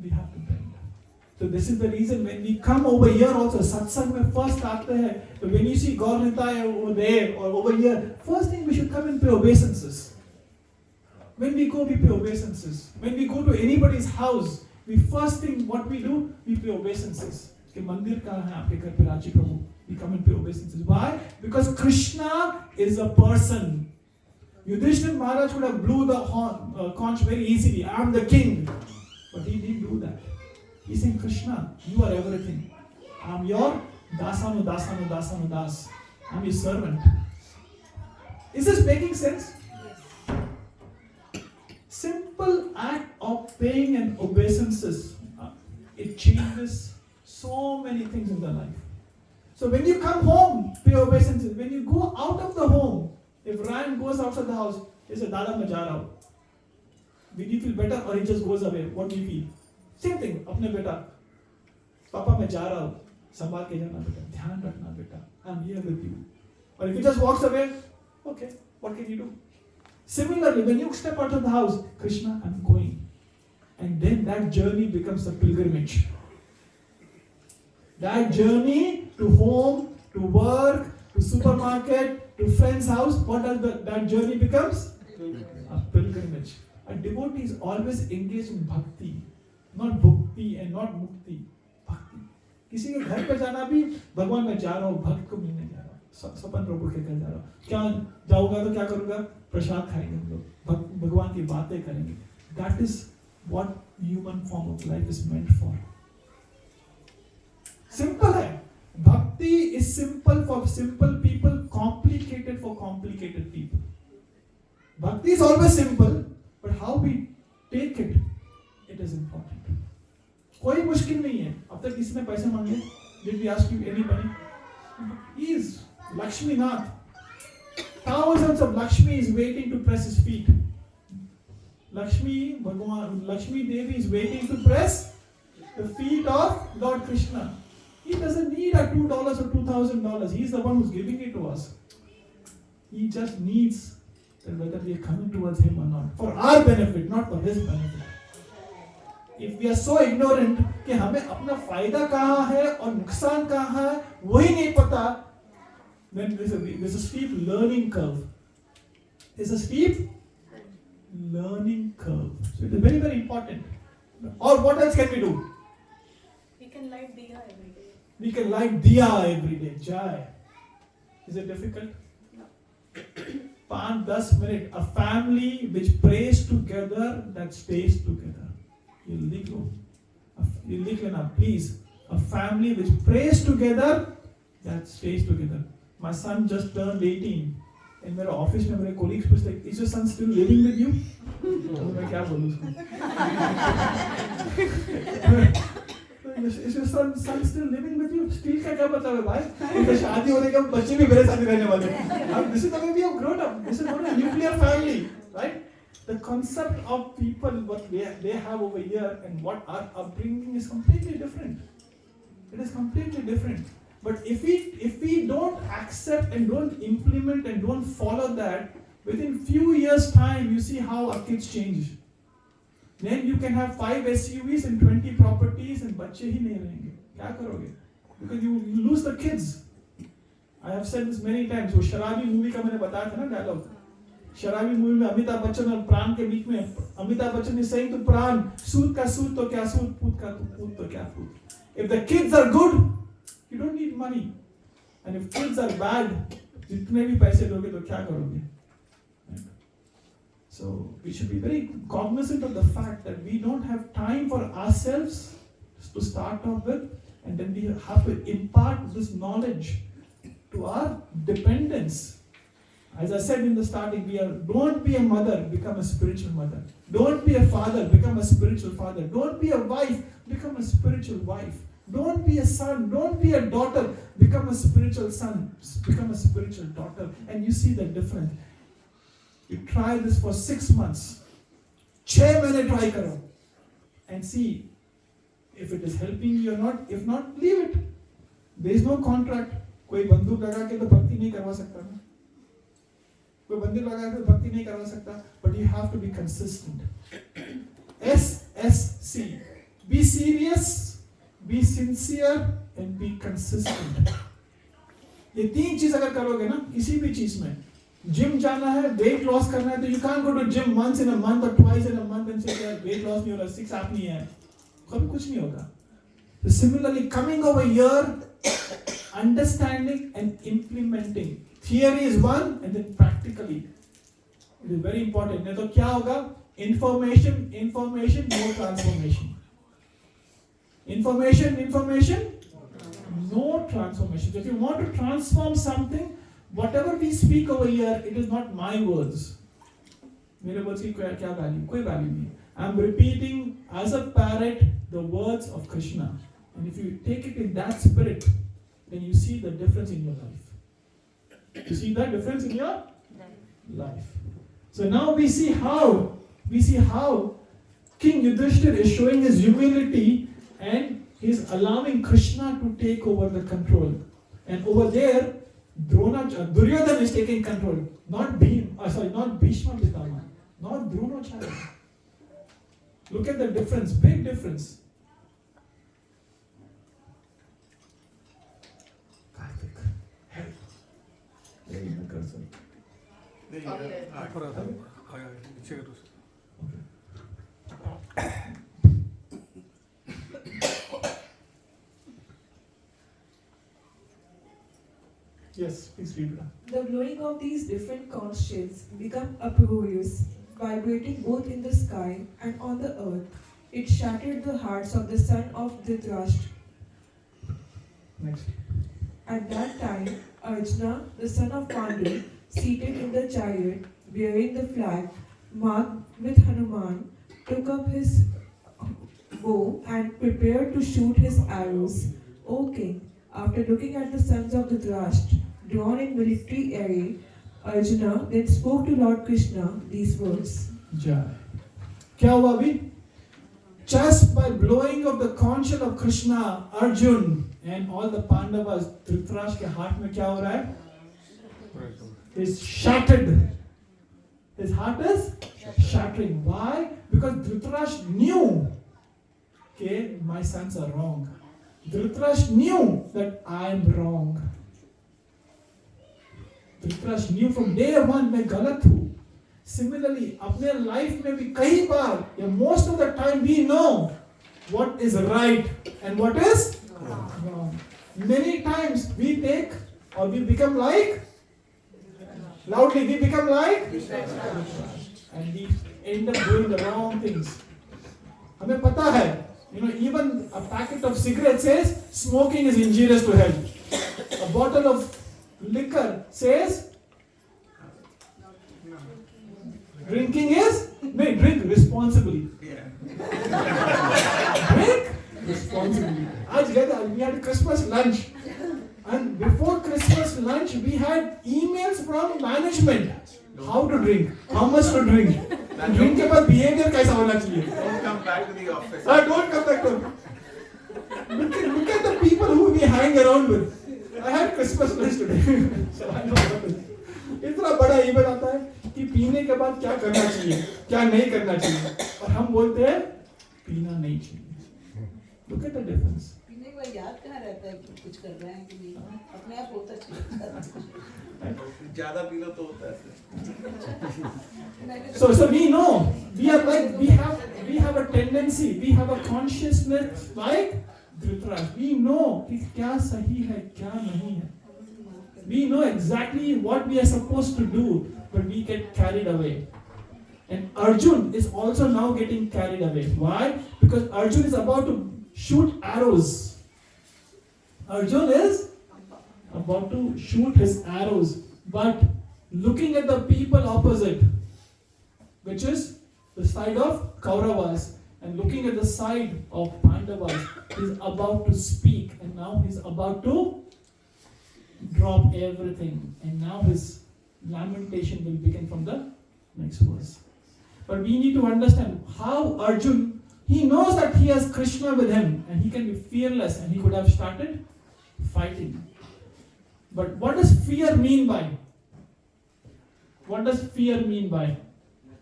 We have to bend. So this is the reason when we come over here also, satsang mein first aate hai. So when you see Gaur Nitaya over there or over here, first thing we should come and pay obeisances. When we go, we pay obeisances. When we go to anybody's house, we first thing what we do, we pay obeisances. कि मंदिर कहाँ है आपके घर पे राजी प्रभु? We come and pay obeisances. Why? Because Krishna is a person. Yudhishthira Maharaj would have blew the conch very easily. I am the king. But he didn't do that. He's saying, Krishna, you are everything. I am your dasanu, dasanu, dasanu, das. I am your servant. Is this making sense? Yes. Simple act of paying and obeisances, it changes so many things in the life. So when you come home, pay obeisances. When you go out of the home, if Ryan goes outside the house, he says, Dada, main ja raha hu. Will you feel better or he just goes away? What do you feel? Same thing, अपने बेटा, पापा मैं जा रहा हूँ, संभाल के जाना बेटा, ध्यान रखना बेटा, I'm here with you. Or if he just walks away, okay, what can you do? Similarly, when you step out of the house, Krishna, I'm going. And then that journey becomes a pilgrimage. That journey to home, to work, to supermarket, to friend's house, what does that journey becomes? A pilgrimage. A devotee is always engaged in bhakti. Not bhukti and not mukti. Bhakti. किसी के घर पे जाना भी भगवान मैं जा रहा हूँ भक्त को मिलने जा रहा हूँ सपन प्रभु के घर जा रहा हूँ क्या जाऊँगा तो क्या करूँगा प्रसाद खाएंगे हम लोग भगवान की बातें करेंगे. That is what human form of life is meant for. Simple है. Bhakti is simple for simple people, complicated for complicated people. Bhakti is always simple, but how we take it, it is important. कोई मुश्किल नहीं है. अब तक किसी ने पैसे मांगे? Did we ask you any money? He is Lakshmi Nath. Thousands of Lakshmi is waiting to press his feet. Lakshmi Devi is waiting to press the feet of Lord Krishna. He doesn't need a $2 or $2,000. He's the one who's giving it to us. He just needs that whether we are coming towards him or not. For our benefit, not for his benefit. If we are so ignorant कि हमें अपना फायदा कहाँ है और नुकसान कहाँ है वही नहीं पता, then there's a steep learning curve. There's a steep learning curve. So it is very, very important. Or what else can we do? We can light diya every day. We can light diya every day. Jai. Is it difficult? No. 5-10 minutes. A family which prays together, that stays together. You live now, please. A family which prays together, that stays together. My son just turned 18. In मेरे office में मेरे colleagues पूछते हैं, is your son still living with you? तो मैं क्या बोलूँ उसको? Is your son still living with you? Still का क्या मतलब है भाई? उनका शादी होने के बाद बच्चे भी मेरे साथ ही रहने वाले हैं. This is the way we have grown up. This is not a nuclear family, right? The concept of people, what they have over here and what our upbringing is completely different. It is completely different. But if we don't accept and don't implement and don't follow that, within few years' time, you see how our kids change. Then you can have 5 SUVs and 20 properties and बच्चे ही नहीं रहेंगे. क्या करोगे? Because you lose the kids. I have said this many times. वो शराबी movie का मैंने बताया था ना डायलॉग. शराबी मूवी में अमिताभ बच्चन और प्राण के बीच में Amitabh Bachchan is saying to प्राण, सूद का सूद तो क्या सूद, पूत का पूत तो क्या पूत. If the kids are good, you don't need money. And if kids are bad, जितने भी पैसे दोगे तो क्या करोगे? So we should be very cognizant of the fact that we don't have time for ourselves to start off with, and then we have to impart this knowledge to our dependents. As I said in the starting, don't be a mother, become a spiritual mother. Don't be a father, become a spiritual father. Don't be a wife, become a spiritual wife. Don't be a son, don't be a daughter, become a spiritual son, become a spiritual daughter. And you see the difference. You try this for 6 months. 6 महीने try करो. And see if it is helping you or not. If not, leave it. There is no contract. कोई बंदूक लगा के तो भक्ति नहीं करवा सकता ना. कोई बंदूक लगा के तो भक्ति नहीं करवा सकता. But you have to be consistent. SSC. Be serious, be sincere, and be consistent. ये 3 चीज अगर करोगे ना किसी भी चीज में, जिम जाना है, वेट लॉस करना है, तो you can't go to gym once in a month or twice in a month and say यार वेट लॉस नहीं हो रहा, 6 आप नहीं है, कभी कुछ नहीं होगा. So similarly, coming over here, understanding and implementing. Theory is one, and then practically it is very important. नहीं तो क्या होगा? Information, no transformation. Information, no transformation. So if you want to transform something, whatever we speak over here, it is not my words. मेरे words की क्या value? कोई value नहीं. I am repeating as a parrot the words of Krishna, and if you take it in that spirit, then you see the difference in your life. You see that difference in your life. So now we see how King Yudhishthira is showing his humility and he is allowing Krishna to take over the control. And over there, Duryodhana is taking control, not Bhishma Pitama, not Dronacharya. Look at the difference, big difference. Karthik, help. There is the cursor. Yes, please read it. The glowing of these different conch shells became uproarious, vibrating both in the sky and on the earth. It shattered the hearts of the son of Dhritarashtra. Next. At that time, Arjuna, the son of Pandu, seated in the chariot, bearing the flag marked with Hanuman, took up his bow and prepared to shoot his arrows. O king, after looking at the sons of Dhritarashtra, drawn in military array, Arjuna then spoke to Lord Krishna these words. Jai. क्या हुआ अभी? Just by blowing of the conch shell of Krishna, Arjun and all the Pandavas, Dhritarashtra के हाथ में क्या हो रहा है? Is shattered. His heart is shattering. Why? Because Dhritarashtra knew that my sons are wrong. Dhritarashtra knew that I am wrong. Dhritarashtra knew from day one मैं गलत हूँ. Similarly, अपने life में भी कई बार, most of the time we know what is right and what is wrong. Many times we take or we become like, loudly we become like, and we end up doing the wrong things. हमें पता है, even a packet of cigarettes says smoking is injurious to health. A bottle of liquor says drinking is, no, drink responsibly. Drink responsibly. We had Christmas lunch. And before Christmas lunch, we had emails from management. How to drink, how much to drink. And drink के बाद behavior कैसा होना चाहिए. Don't come back to the office. Don't come back to. Look at the people who we hang around with. I had Christmas lunch today. So I know what it is. इतना बड़ा email आता है कि पीने के बाद क्या करना चाहिए, क्या नहीं करना चाहिए, और हम बोलते हैं पीना नहीं चाहिए. Look at the difference. पीने के बाद याद कहाँ रहता है कि कुछ कर रहे हैं कि नहीं, अपने आप होता चाहिए. ज़्यादा पी लो तो होता है. So we know, we have a tendency, we have a consciousness like Dhritarashtra. We know कि क्या सही है, क्या नहीं है. We know exactly what we are supposed to do, but we get carried away. And Arjun is also now getting carried away. Why? Because Arjun is about to shoot arrows. Arjun is about to shoot his arrows, but looking at the people opposite, which is the side of Kauravas, and looking at the side of Pandavas, he's about to speak, and now he's about to drop everything, and now his lamentation will begin from the next verse. But we need to understand how Arjun, he knows that he has Krishna with him, and he can be fearless, and he could have started fighting. But what does fear mean by? What does fear mean by?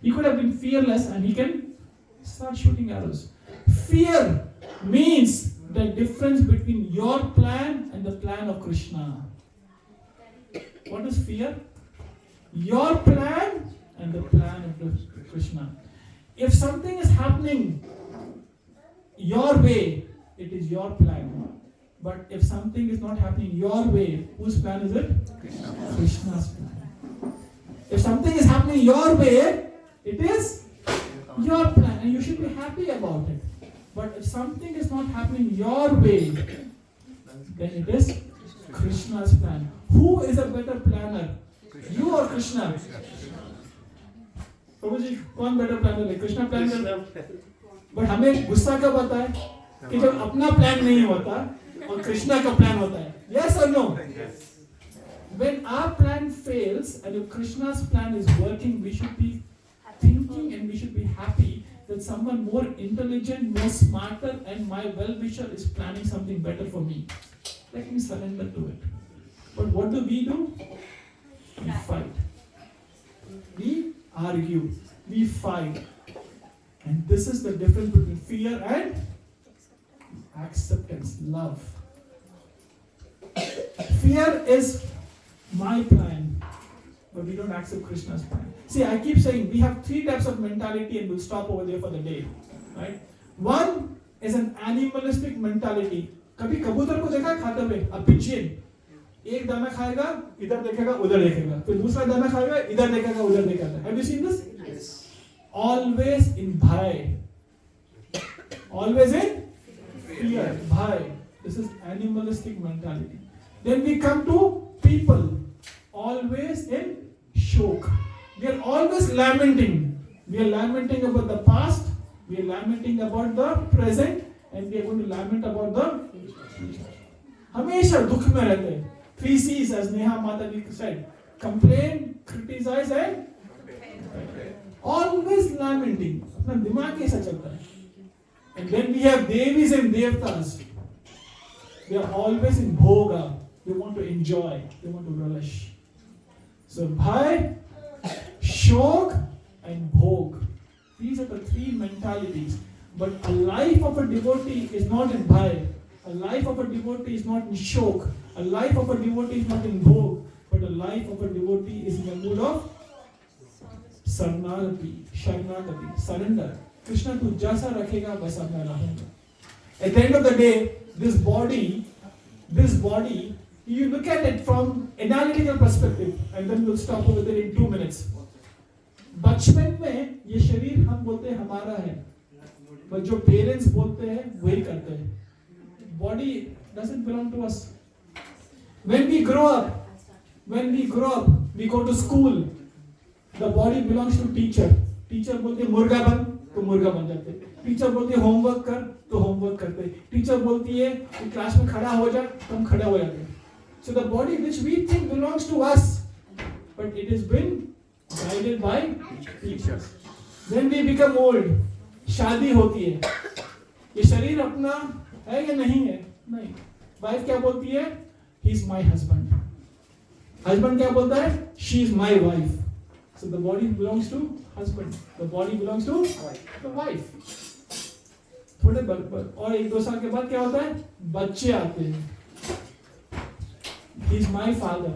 He could have been fearless and he can start shooting arrows. Fear means the difference between your plan and the plan of Krishna. What is fear? Your plan and the plan of Krishna. If something is happening your way, it is your plan. But if something is not happening your way, whose plan is it? Krishna's plan. If something is happening your way, it is your plan, and you should be happy about it. But if something is not happening your way, then it is Krishna's plan. Who is a better planner? You or Krishna? Prabhuji, कौन better planner है? Krishna planner. But हमें गुस्सा कब आता है कि जब अपना plan नहीं होता और कृष्णा का plan होता है. Yes or no? Yes. When our plan fails and if Krishna's plan is working, we should be thinking and we should be happy that someone more intelligent, more smarter, and my well-wisher is planning something better for me. Let me surrender to it. But what do? We fight. We argue. We fight. And this is the difference between fear and acceptance, love. Fear is my plan, but we don't accept Krishna's plan. See, I keep saying we have three types of mentality and we'll stop over there for the day. Right? One is an animalistic mentality. कभी कबूतर को देखा है खाते हुए? A pigeon. एक दाना खाएगा, इधर देखेगा, उधर देखेगा. फिर दूसरा दाना खाएगा, इधर देखेगा, उधर देखेगा. Have you seen this? Yes. Always in bhai. Always in fear. Bhai. This is animalistic mentality. Then we come to people. Always in shok. We are always lamenting. We are lamenting about the past. We are lamenting about the present. And we are going to lament about the future. हमेशा दुख में रहते हैं. 3 C's as Neha Mataji said. Complain, criticize and always lamenting. अपना दिमाग कैसा चलता है? And then we have Devis and Devtas. They are always in bhoga. They want to enjoy. They want to relish. So bhai, shok and bhog. These are the three mentalities. But a life of a devotee is not in bhai. A life of a devotee is not in shok. A life of a devotee is not in bhog. But a life of a devotee is in the mood of Sharnagati, surrender. Krishna tu jaisa rakhega waisa main rahunga. At the end of the day, this body, you look at it from analytical perspective, and then we'll stop over there in 2 minutes. बचपन में ये शरीर हम बोलते हैं हमारा है, but जो parents बोलते हैं वही करते हैं. Body doesn't belong to us. When we grow up, we go to school. The body belongs to teacher. Teacher बोलती है मुर्गा बन तो मुर्गा बन जाते. टीचर बोलती है होमवर्क कर तो होमवर्क करते. टीचर बोलती है कि क्लास में खड़ा हो जा तो हम खड़ा हो जाते. So the body which we think belongs to us, but it has been guided by teachers. Then we become old. शादी होती है. ये शरीर अपना है या नहीं है? नहीं. वाइफ क्या बोलती है? He is my husband. Husband क्या बोलता है? She is my wife. So the body belongs to husband. The body belongs to the wife. थोड़े और एक दो साल के बाद क्या होता है? बच्चे आते हैं. He is my father.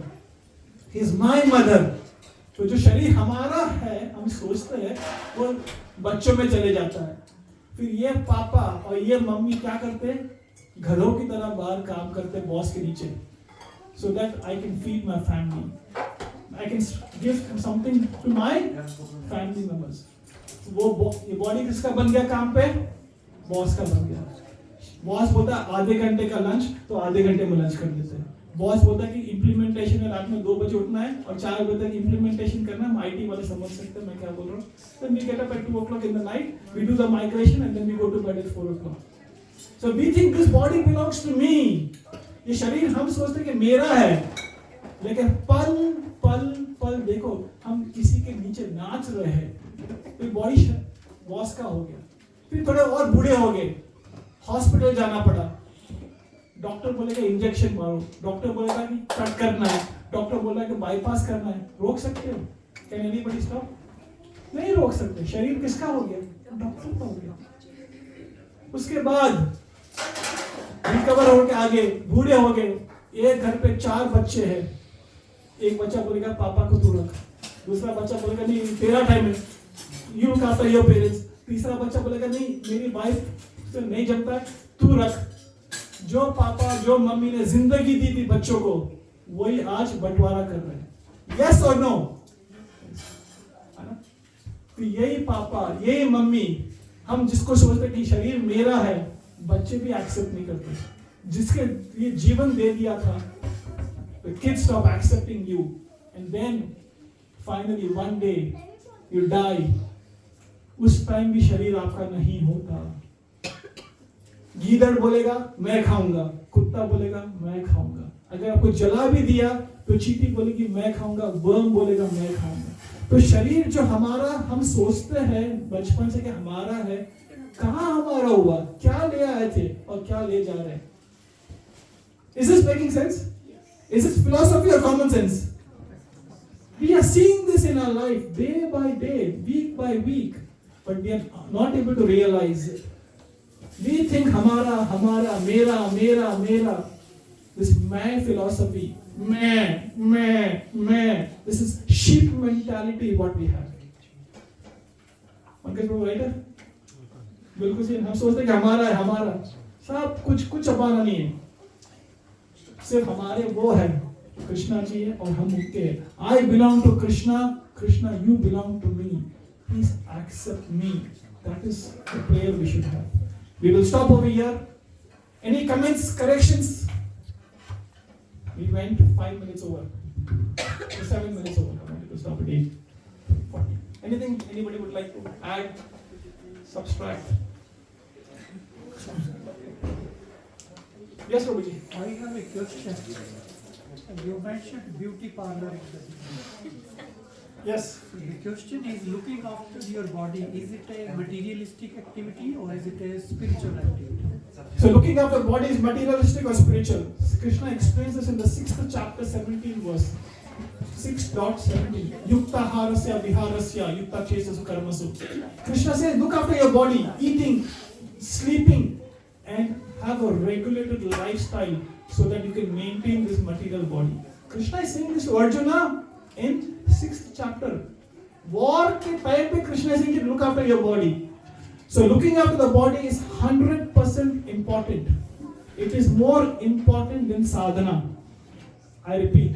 He is my mother. तो जो शरीर हमारा है, हम सोचते हैं, वो बच्चों में चले जाता है. फिर ये पापा और ये मम्मी क्या करते हैं? घरों की तरह बाहर काम करते हैं बॉस के नीचे. So that I can feed my family. I can give something to my family members. वो ये बॉडी किसका बन गया काम पे? बॉस का बन गया. बॉस बोलता है आधे घंटे का लंच तो आधे घंटे में लंच कर देते हैं. बॉस बोलता है कि इम्प्लीमेंटेशन है, रात में 2 बजे उठना है और 4 बजे तक इम्प्लीमेंटेशन करना है. हम IT वाले समझ सकते हैं मैं क्या बोल रहा हूँ. Then we get up at 2 o'clock in the night, we do the migration and then we go to bed at 4 o'clock. So we think this body belongs to me. ये शरीर हम सोचते हैं कि मेरा है, लेकिन पल पल पल देखो हम किसी के नीचे नाच रहे हैं. फिर बॉडी बॉस का हो गया. फिर थोड़े और बूढ़े हो गए, हॉस्पिटल जाना पड़ा. डॉक्टर बोलेगा इंजेक्शन मारो, डॉक्टर बोलेगा कि कट करना है, डॉक्टर बोलेगा कि बाईपास करना है. रोक सकते हो? Can anybody stop? नहीं रोक सकते. शरीर किसका हो गया? डॉक्टर का हो गया. उसके बाद रिकवर होके आगे बूढ़े हो गए. एक घर पे 4 बच्चे हैं. एक बच्चा बोलेगा पापा को तू रख, दूसरा बच्चा बोलेगा नहीं तेरा टाइम है, you look after your parents. तीसरा बच्चा बोलेगा नहीं मेरी वाइफ से नहीं जमता है, तू रख. जो पापा जो मम्मी ने जिंदगी दी थी बच्चों को, वही आज बंटवारा कर रहे हैं. यस और नो? तो यही पापा यही मम्मी, हम जिसको सोचते कि शरीर मेरा है, बच्चे भी एक्सेप्ट नहीं करते. जिसके लिए जीवन दे दिया था, the kids stop accepting you, and then finally one day you die. उस टाइम भी शरीर आपका नहीं होता. गीदड़ बोलेगा मैं खाऊंगा, कुत्ता बोलेगा मैं खाऊंगा. अगर आपको जला भी दिया तो चींटी बोलेगी मैं खाऊंगा, वर्म बोलेगा मैं खाऊंगा. तो शरीर जो हमारा हम सोचते हैं बचपन से कि हमारा है, कहाँ हमारा हुआ? क्या ले आए थे और क्या ले जा रहे हैं? Is this making sense? Is this philosophy or common sense? We are seeing this in our life day by day, week by week, but we are not able to realize it. We think hamara, hamara, mera, mera, mera. This मैं philosophy, मैं. This is sheep mentality what we have. Pankaj Prabhu writer? बिल्कुल सही. हम सोचते हैं कि हमारा है, हमारा सब कुछ अपना नहीं है. सिर्फ हमारे वो है कृष्णा जी है और हम उनके हैं. I belong to Krishna, Krishna you belong to me. Please accept me. That is the prayer we should have. We will stop over here. Any comments, corrections? We went 5 minutes over. 7 minutes over. I wanted to stop at 8:40. Anything anybody would like to add, subtract? Yes, Prabhuji. I have a question. You mentioned beauty parlor in the beginning. Yes. The question is looking after your body. Is it a materialistic activity or is it a spiritual activity? So looking after body is materialistic or spiritual? Krishna explains this in the 6th chapter, 17 verse. 6.17. Yukta harasya viharasya yukta chesasu karmasu. Krishna says look after your body, eating, sleeping, and have a regulated lifestyle so that you can maintain this material body. Krishna is saying this to Arjuna in 6th chapter. War ke time pe Krishna is saying look after your body. So looking after the body is 100% important. It is more important than sadhana. I repeat.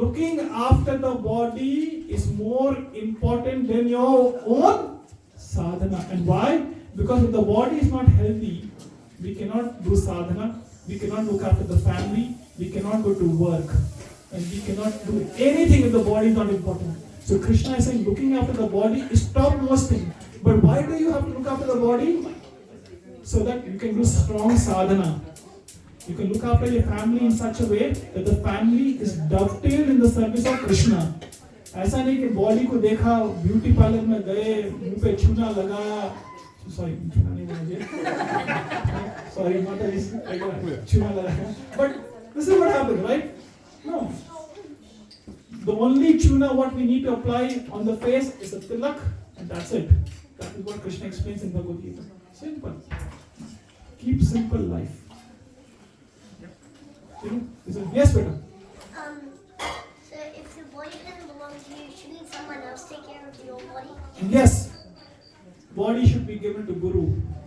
Looking after the body is more important than your own sadhana. And why? Because if the body is not healthy, we cannot do sadhana, we cannot look after the family, we cannot go to work, and we cannot do anything if the body is not important. So Krishna is saying looking after the body is topmost thing. But why do you have to look after the body? So that you can do strong sadhana. You can look after your family in such a way that the family is dovetailed in the service of Krishna. ऐसा नहीं कि body को देखा beauty parlour में गए मुंह पे चूना लगाया सॉरी चूना नहीं बोला सॉरी माता जी चूना लगाया but this is what happens, right? No, the only chuna what we need to apply on the face is a tilak, and that's it. That is what Krishna explains in Bhagavad Gita. Simple. Keep simple life. Yes, beta. So if your body doesn't belong to you, shouldn't someone else take care of your body? Yes. Body should be given to Guru,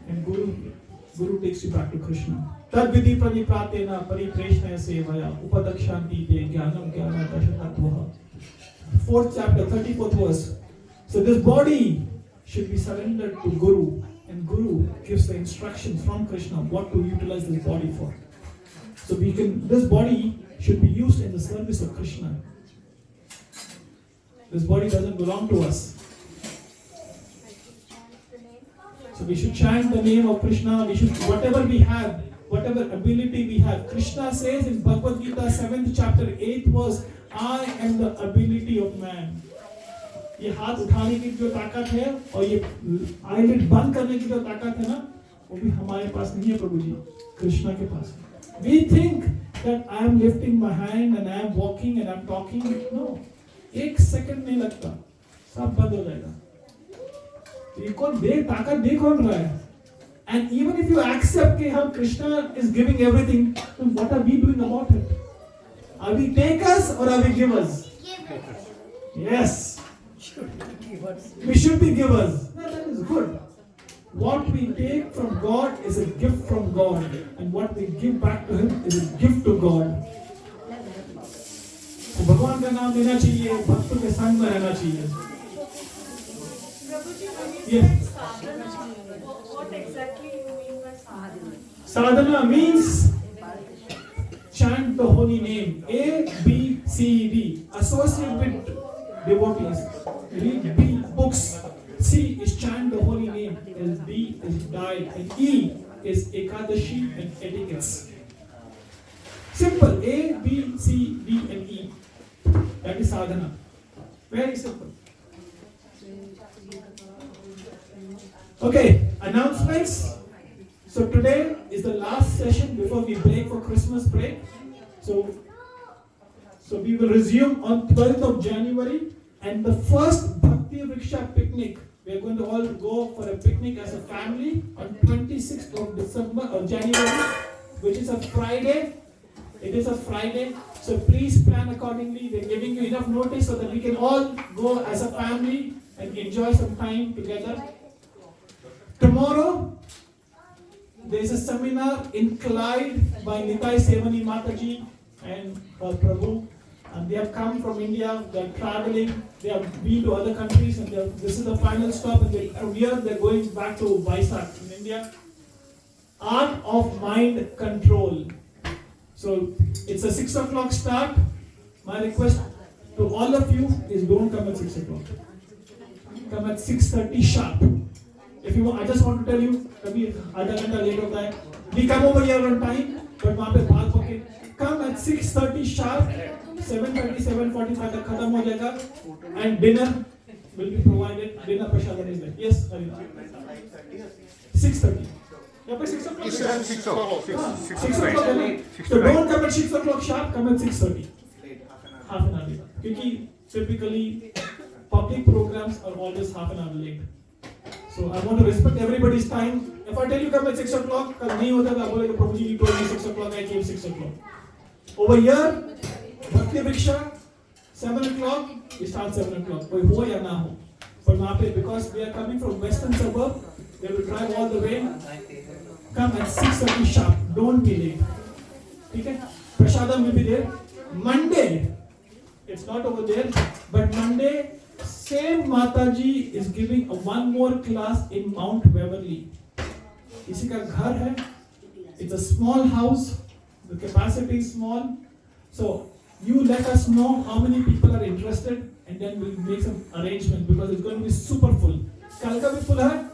and Guru takes you back to Krishna. Tad vidhi pranipratena paripreshna sevaya upadakshanti te jnanam jnana dashatatvaha. 4th chapter, 34th verse. So this body should be surrendered to Guru, and Guru gives the instructions from Krishna what to utilize this body for. So this body should be used in the service of Krishna. This body doesn't belong to us. So we should chant the name of Krishna. We should, whatever we have, whatever ability we have. Krishna says in Bhagavad Gita 7th chapter 8th verse, I am the ability of man. ये हाथ उठाने की जो ताकत है और ये eyelid बंद करने की जो ताकत है ना, वो भी हमारे पास नहीं है प्रभु जी, कृष्णा के पास है. We think that I am lifting my hand and I am walking and I am talking. No, एक सेकंड नहीं लगता, सब बंद हो जाएगा. ये कौन दे ताकत दे कौन रहा है? And even if you accept कि हम Krishna is giving everything, then what are we doing about it? Are we takers or are we givers? Yes. We should be givers. No, that is good. What we take from God is a gift from God, and what we give back to Him is a gift to God. तो भगवान का नाम लेना चाहिए, भक्तों के संग में रहना चाहिए. Yes. What exactly you mean by sadhana? Sadhana means chant the holy name. A, B, C, D. Associate with devotees. Read B, books. C is chant the holy name. And D is diet. And E is Ekadashi and etiquettes. Simple. A, B, C, D, and E. That is sadhana. Very simple. Okay, announcements. So today is the last session before we break for Christmas break. So we will resume on 12th of January, and the first Bhakti Vriksha picnic. We are going to all go for a picnic as a family on 26th of January, which is a Friday. It is a Friday, so please plan accordingly. We're giving you enough notice so that we can all go as a family and enjoy some time together. Tomorrow, there is a seminar in Clyde by Nitai Sevani Mataji and Prabhu. And they have come from India, they are traveling, they have been to other countries, and this is the final stop. And from here, they are going back to Vizag in India. Art of Mind Control. So it's a 6 o'clock start. My request to all of you is don't come at 6 o'clock. Come at 6:30 sharp. If you want, I just want to tell you, कभी आधा घंटा late होता है. We come over here on time, but वहाँ पे भाग पके. Come at 6:30 sharp. 7:30, 7:45 तक खत्म हो जाएगा. And dinner will be provided. Dinner prashadam is there. Yes, Harina. 6:30. यहाँ पे 6 o'clock. 6 o'clock. So don't come at 6 o'clock sharp. Come at 6:30. Half an hour late. क्योंकि typically public programs are always half an hour late. So I want to respect everybody's time. If I tell you come at 6 o'clock, कल नहीं होता तो आप बोलेंगे प्रभु जी you told me 6 o'clock, I came 6 o'clock. Over here, Bhakti Vriksha, 7 o'clock, we start 7 o'clock. कोई हो या ना हो. But वहाँ पे because we are coming from western suburb, they will drive all the way. Come at 6:30 sharp. Don't be late. ठीक है? Prashadam will be there. Monday, it's not over there, but Monday. Same Mataji is giving one more class in Mount Beverly. किसी का घर है, it's a small house, The capacity is small. So you let us know how many people are interested, and then we'll make some arrangement because it's going to be super full. Kal ka bhi full hai,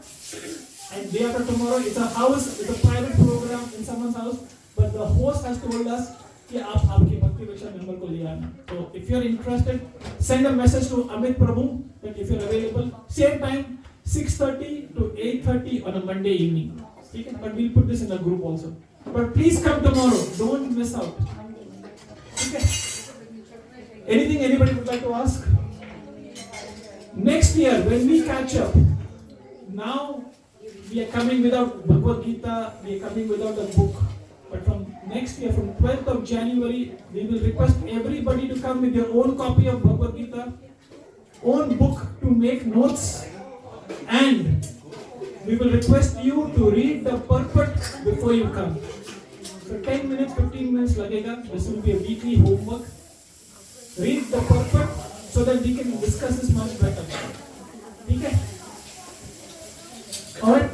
and day after tomorrow it's a house, it's a private program in someone's house. But the host has told us कि आप आपके भक्ति विषय member को ले आना. So if you are interested, send a message to Amit Prabhu that if you are available, same time 6:30 to 8:30 on a Monday evening. Okay? But we'll put this in a group also. But please come tomorrow. Don't miss out. Okay. Anything anybody would like to ask? Next year when we catch up, now we are coming without Bhagavad Gita. We are coming without a book. But from next year, from 12th of January, we will request everybody to come with their own copy of Bhagavad Gita, own book to make notes, and we will request you to read the purport before you come. So 10 minutes, 15 minutes lagega. This will be a weekly homework. Read the purport so that we can discuss this much better. Okay? Alright?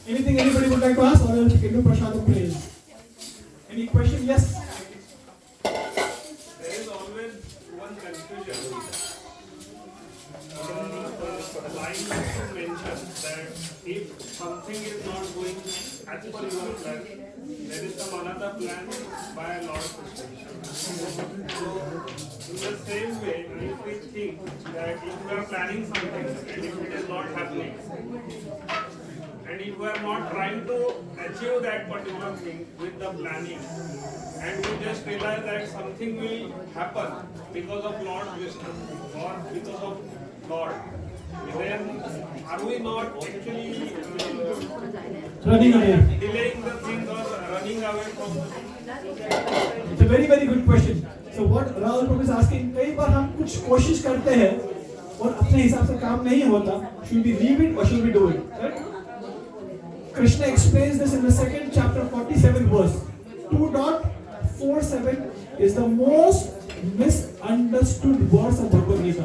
Anything anybody would like to ask, or else we can do Prashadam praise. Any question? Yes? There is always one confusion. Like you mentioned that if something is not going as per your plan, there is some another plan by Lord Krishna. So, in the same way, if we think that if we are planning something and if it is not happening, and if we are not trying to achieve that particular thing with the planning, and we just realize that something will happen because of Lord Krishna or because of Lord, then are we not actually Running away. delaying the things or running away from the things? It's a very very good question. So what Rahul Prabhu is asking, कई बार हम कुछ कोशिश करते हैं और अपने हिसाब से काम नहीं होता. Should we leave it or should we do it? Right? Krishna explains this in the second chapter, 47 verse. 2.47 is the most misunderstood verse of Bhagavad Gita.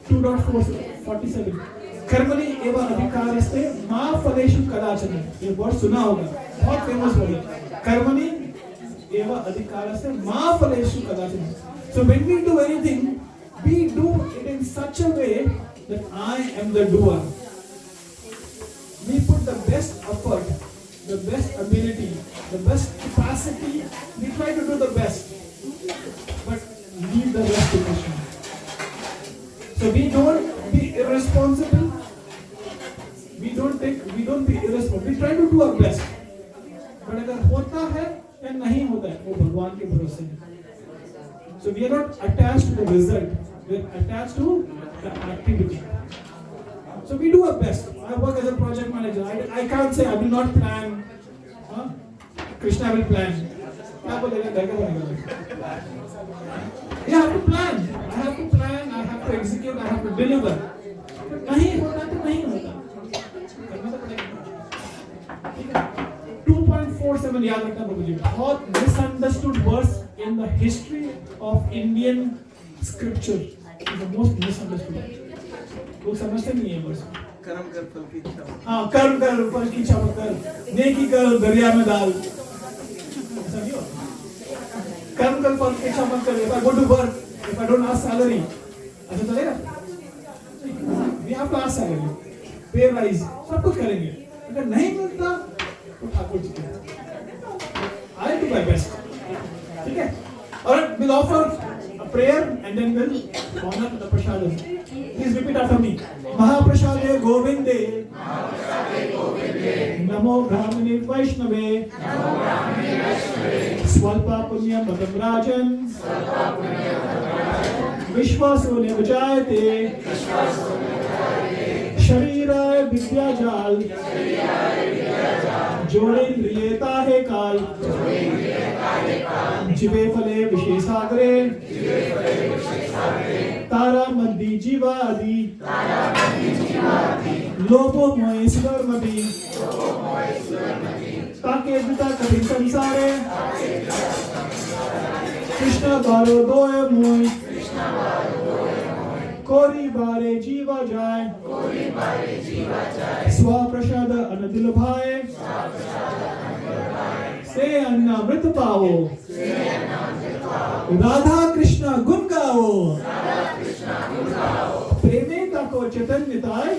2.47. कर्मणि एव अधिकारस्ते मा फलेषु कदाचन. ये वर्ड सुना होगा, बहुत फेमस वर्ड है. कर्मणि एव अधिकारस्ते मा फलेषु कदाचन. So when we do anything, we do it in such a way that I am the doer. We put the best effort, the best ability, the best capacity. We try to do the best, but leave the rest to Krishna. So we don't be irresponsible. We don't be irresponsible. We try to do our best. But अगर होता है या नहीं होता है, वो भगवान के भरोसे है. So we are not attached to the result. We are attached to the activity. So we do our best. I work as a project manager. I can't say I will not plan. Krishna will plan. क्या बोलेगा? घर का बनेगा. You have to plan. I have to plan. I have to execute. I have to deliver. नहीं होता तो नहीं होता. करना तो पड़ेगा. 2.47 याद रखना बाबूजी. बहुत misunderstood verse in the history of Indian scripture. It's the most misunderstood. लोग समझते नहीं है वर्ष. कर्म कर फल की इच्छा. हाँ, कर्म कर फल की इच्छा मत कर. नेकी कर दरिया में डाल. ऐसा नहीं होता. कर्म कर फल की इच्छा मत कर. If I go to work, if I don't ask salary, ऐसा चलेगा? We have to ask salary, pay rise, सब कुछ करेंगे. अगर नहीं मिलता तो ठाकुर जी के. I'll do my best. ठीक है? Alright, we'll offer a prayer and then we'll honor the prasadam. Please repeat after me. Mahaprasade Govinde. Namo Brahmane Vaishnave. Swalpa Punya Madam Rajan. Vishwaso Nevajayate. Shariraya Vidyajal. Jodendriyeta He Kal. Jive Phale Vishesagre. तारा मद्दी जीवादि लोभो मोहे सुधर्मति ताके बिता कभी संसारे कृष्ण बारो दोए मोय कोरी बारे जीवा जाए स्व प्रसाद अनदिल भाए से अन्न अमृत पाओ, राधा कृष्ण गुण गाओ, प्रेमे ताको चैतन्यताय,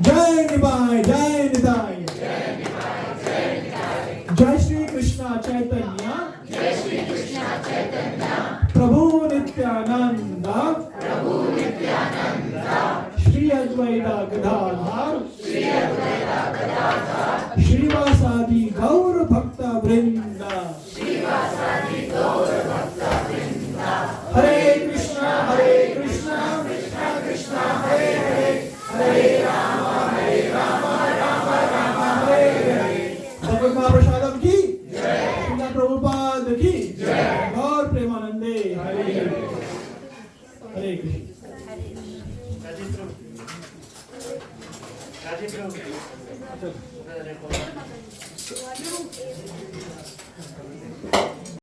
जय निभाय जय निताय, जय श्री कृष्ण चैतन्य, प्रभु नित्यानंद, श्री अद्वैता गदाधर, श्रीवासादि गौर भक्त वृंद, हरे कृष्णा कृष्णा कृष्णा हरे हरे, हरे राम राम राम हरे हरे। भगवत महाप्रसादम की जय, श्रील प्रभुपाद की जय, गौर प्रेमानंदे हरे हरे। हरे कृष्ण। राजेंद्र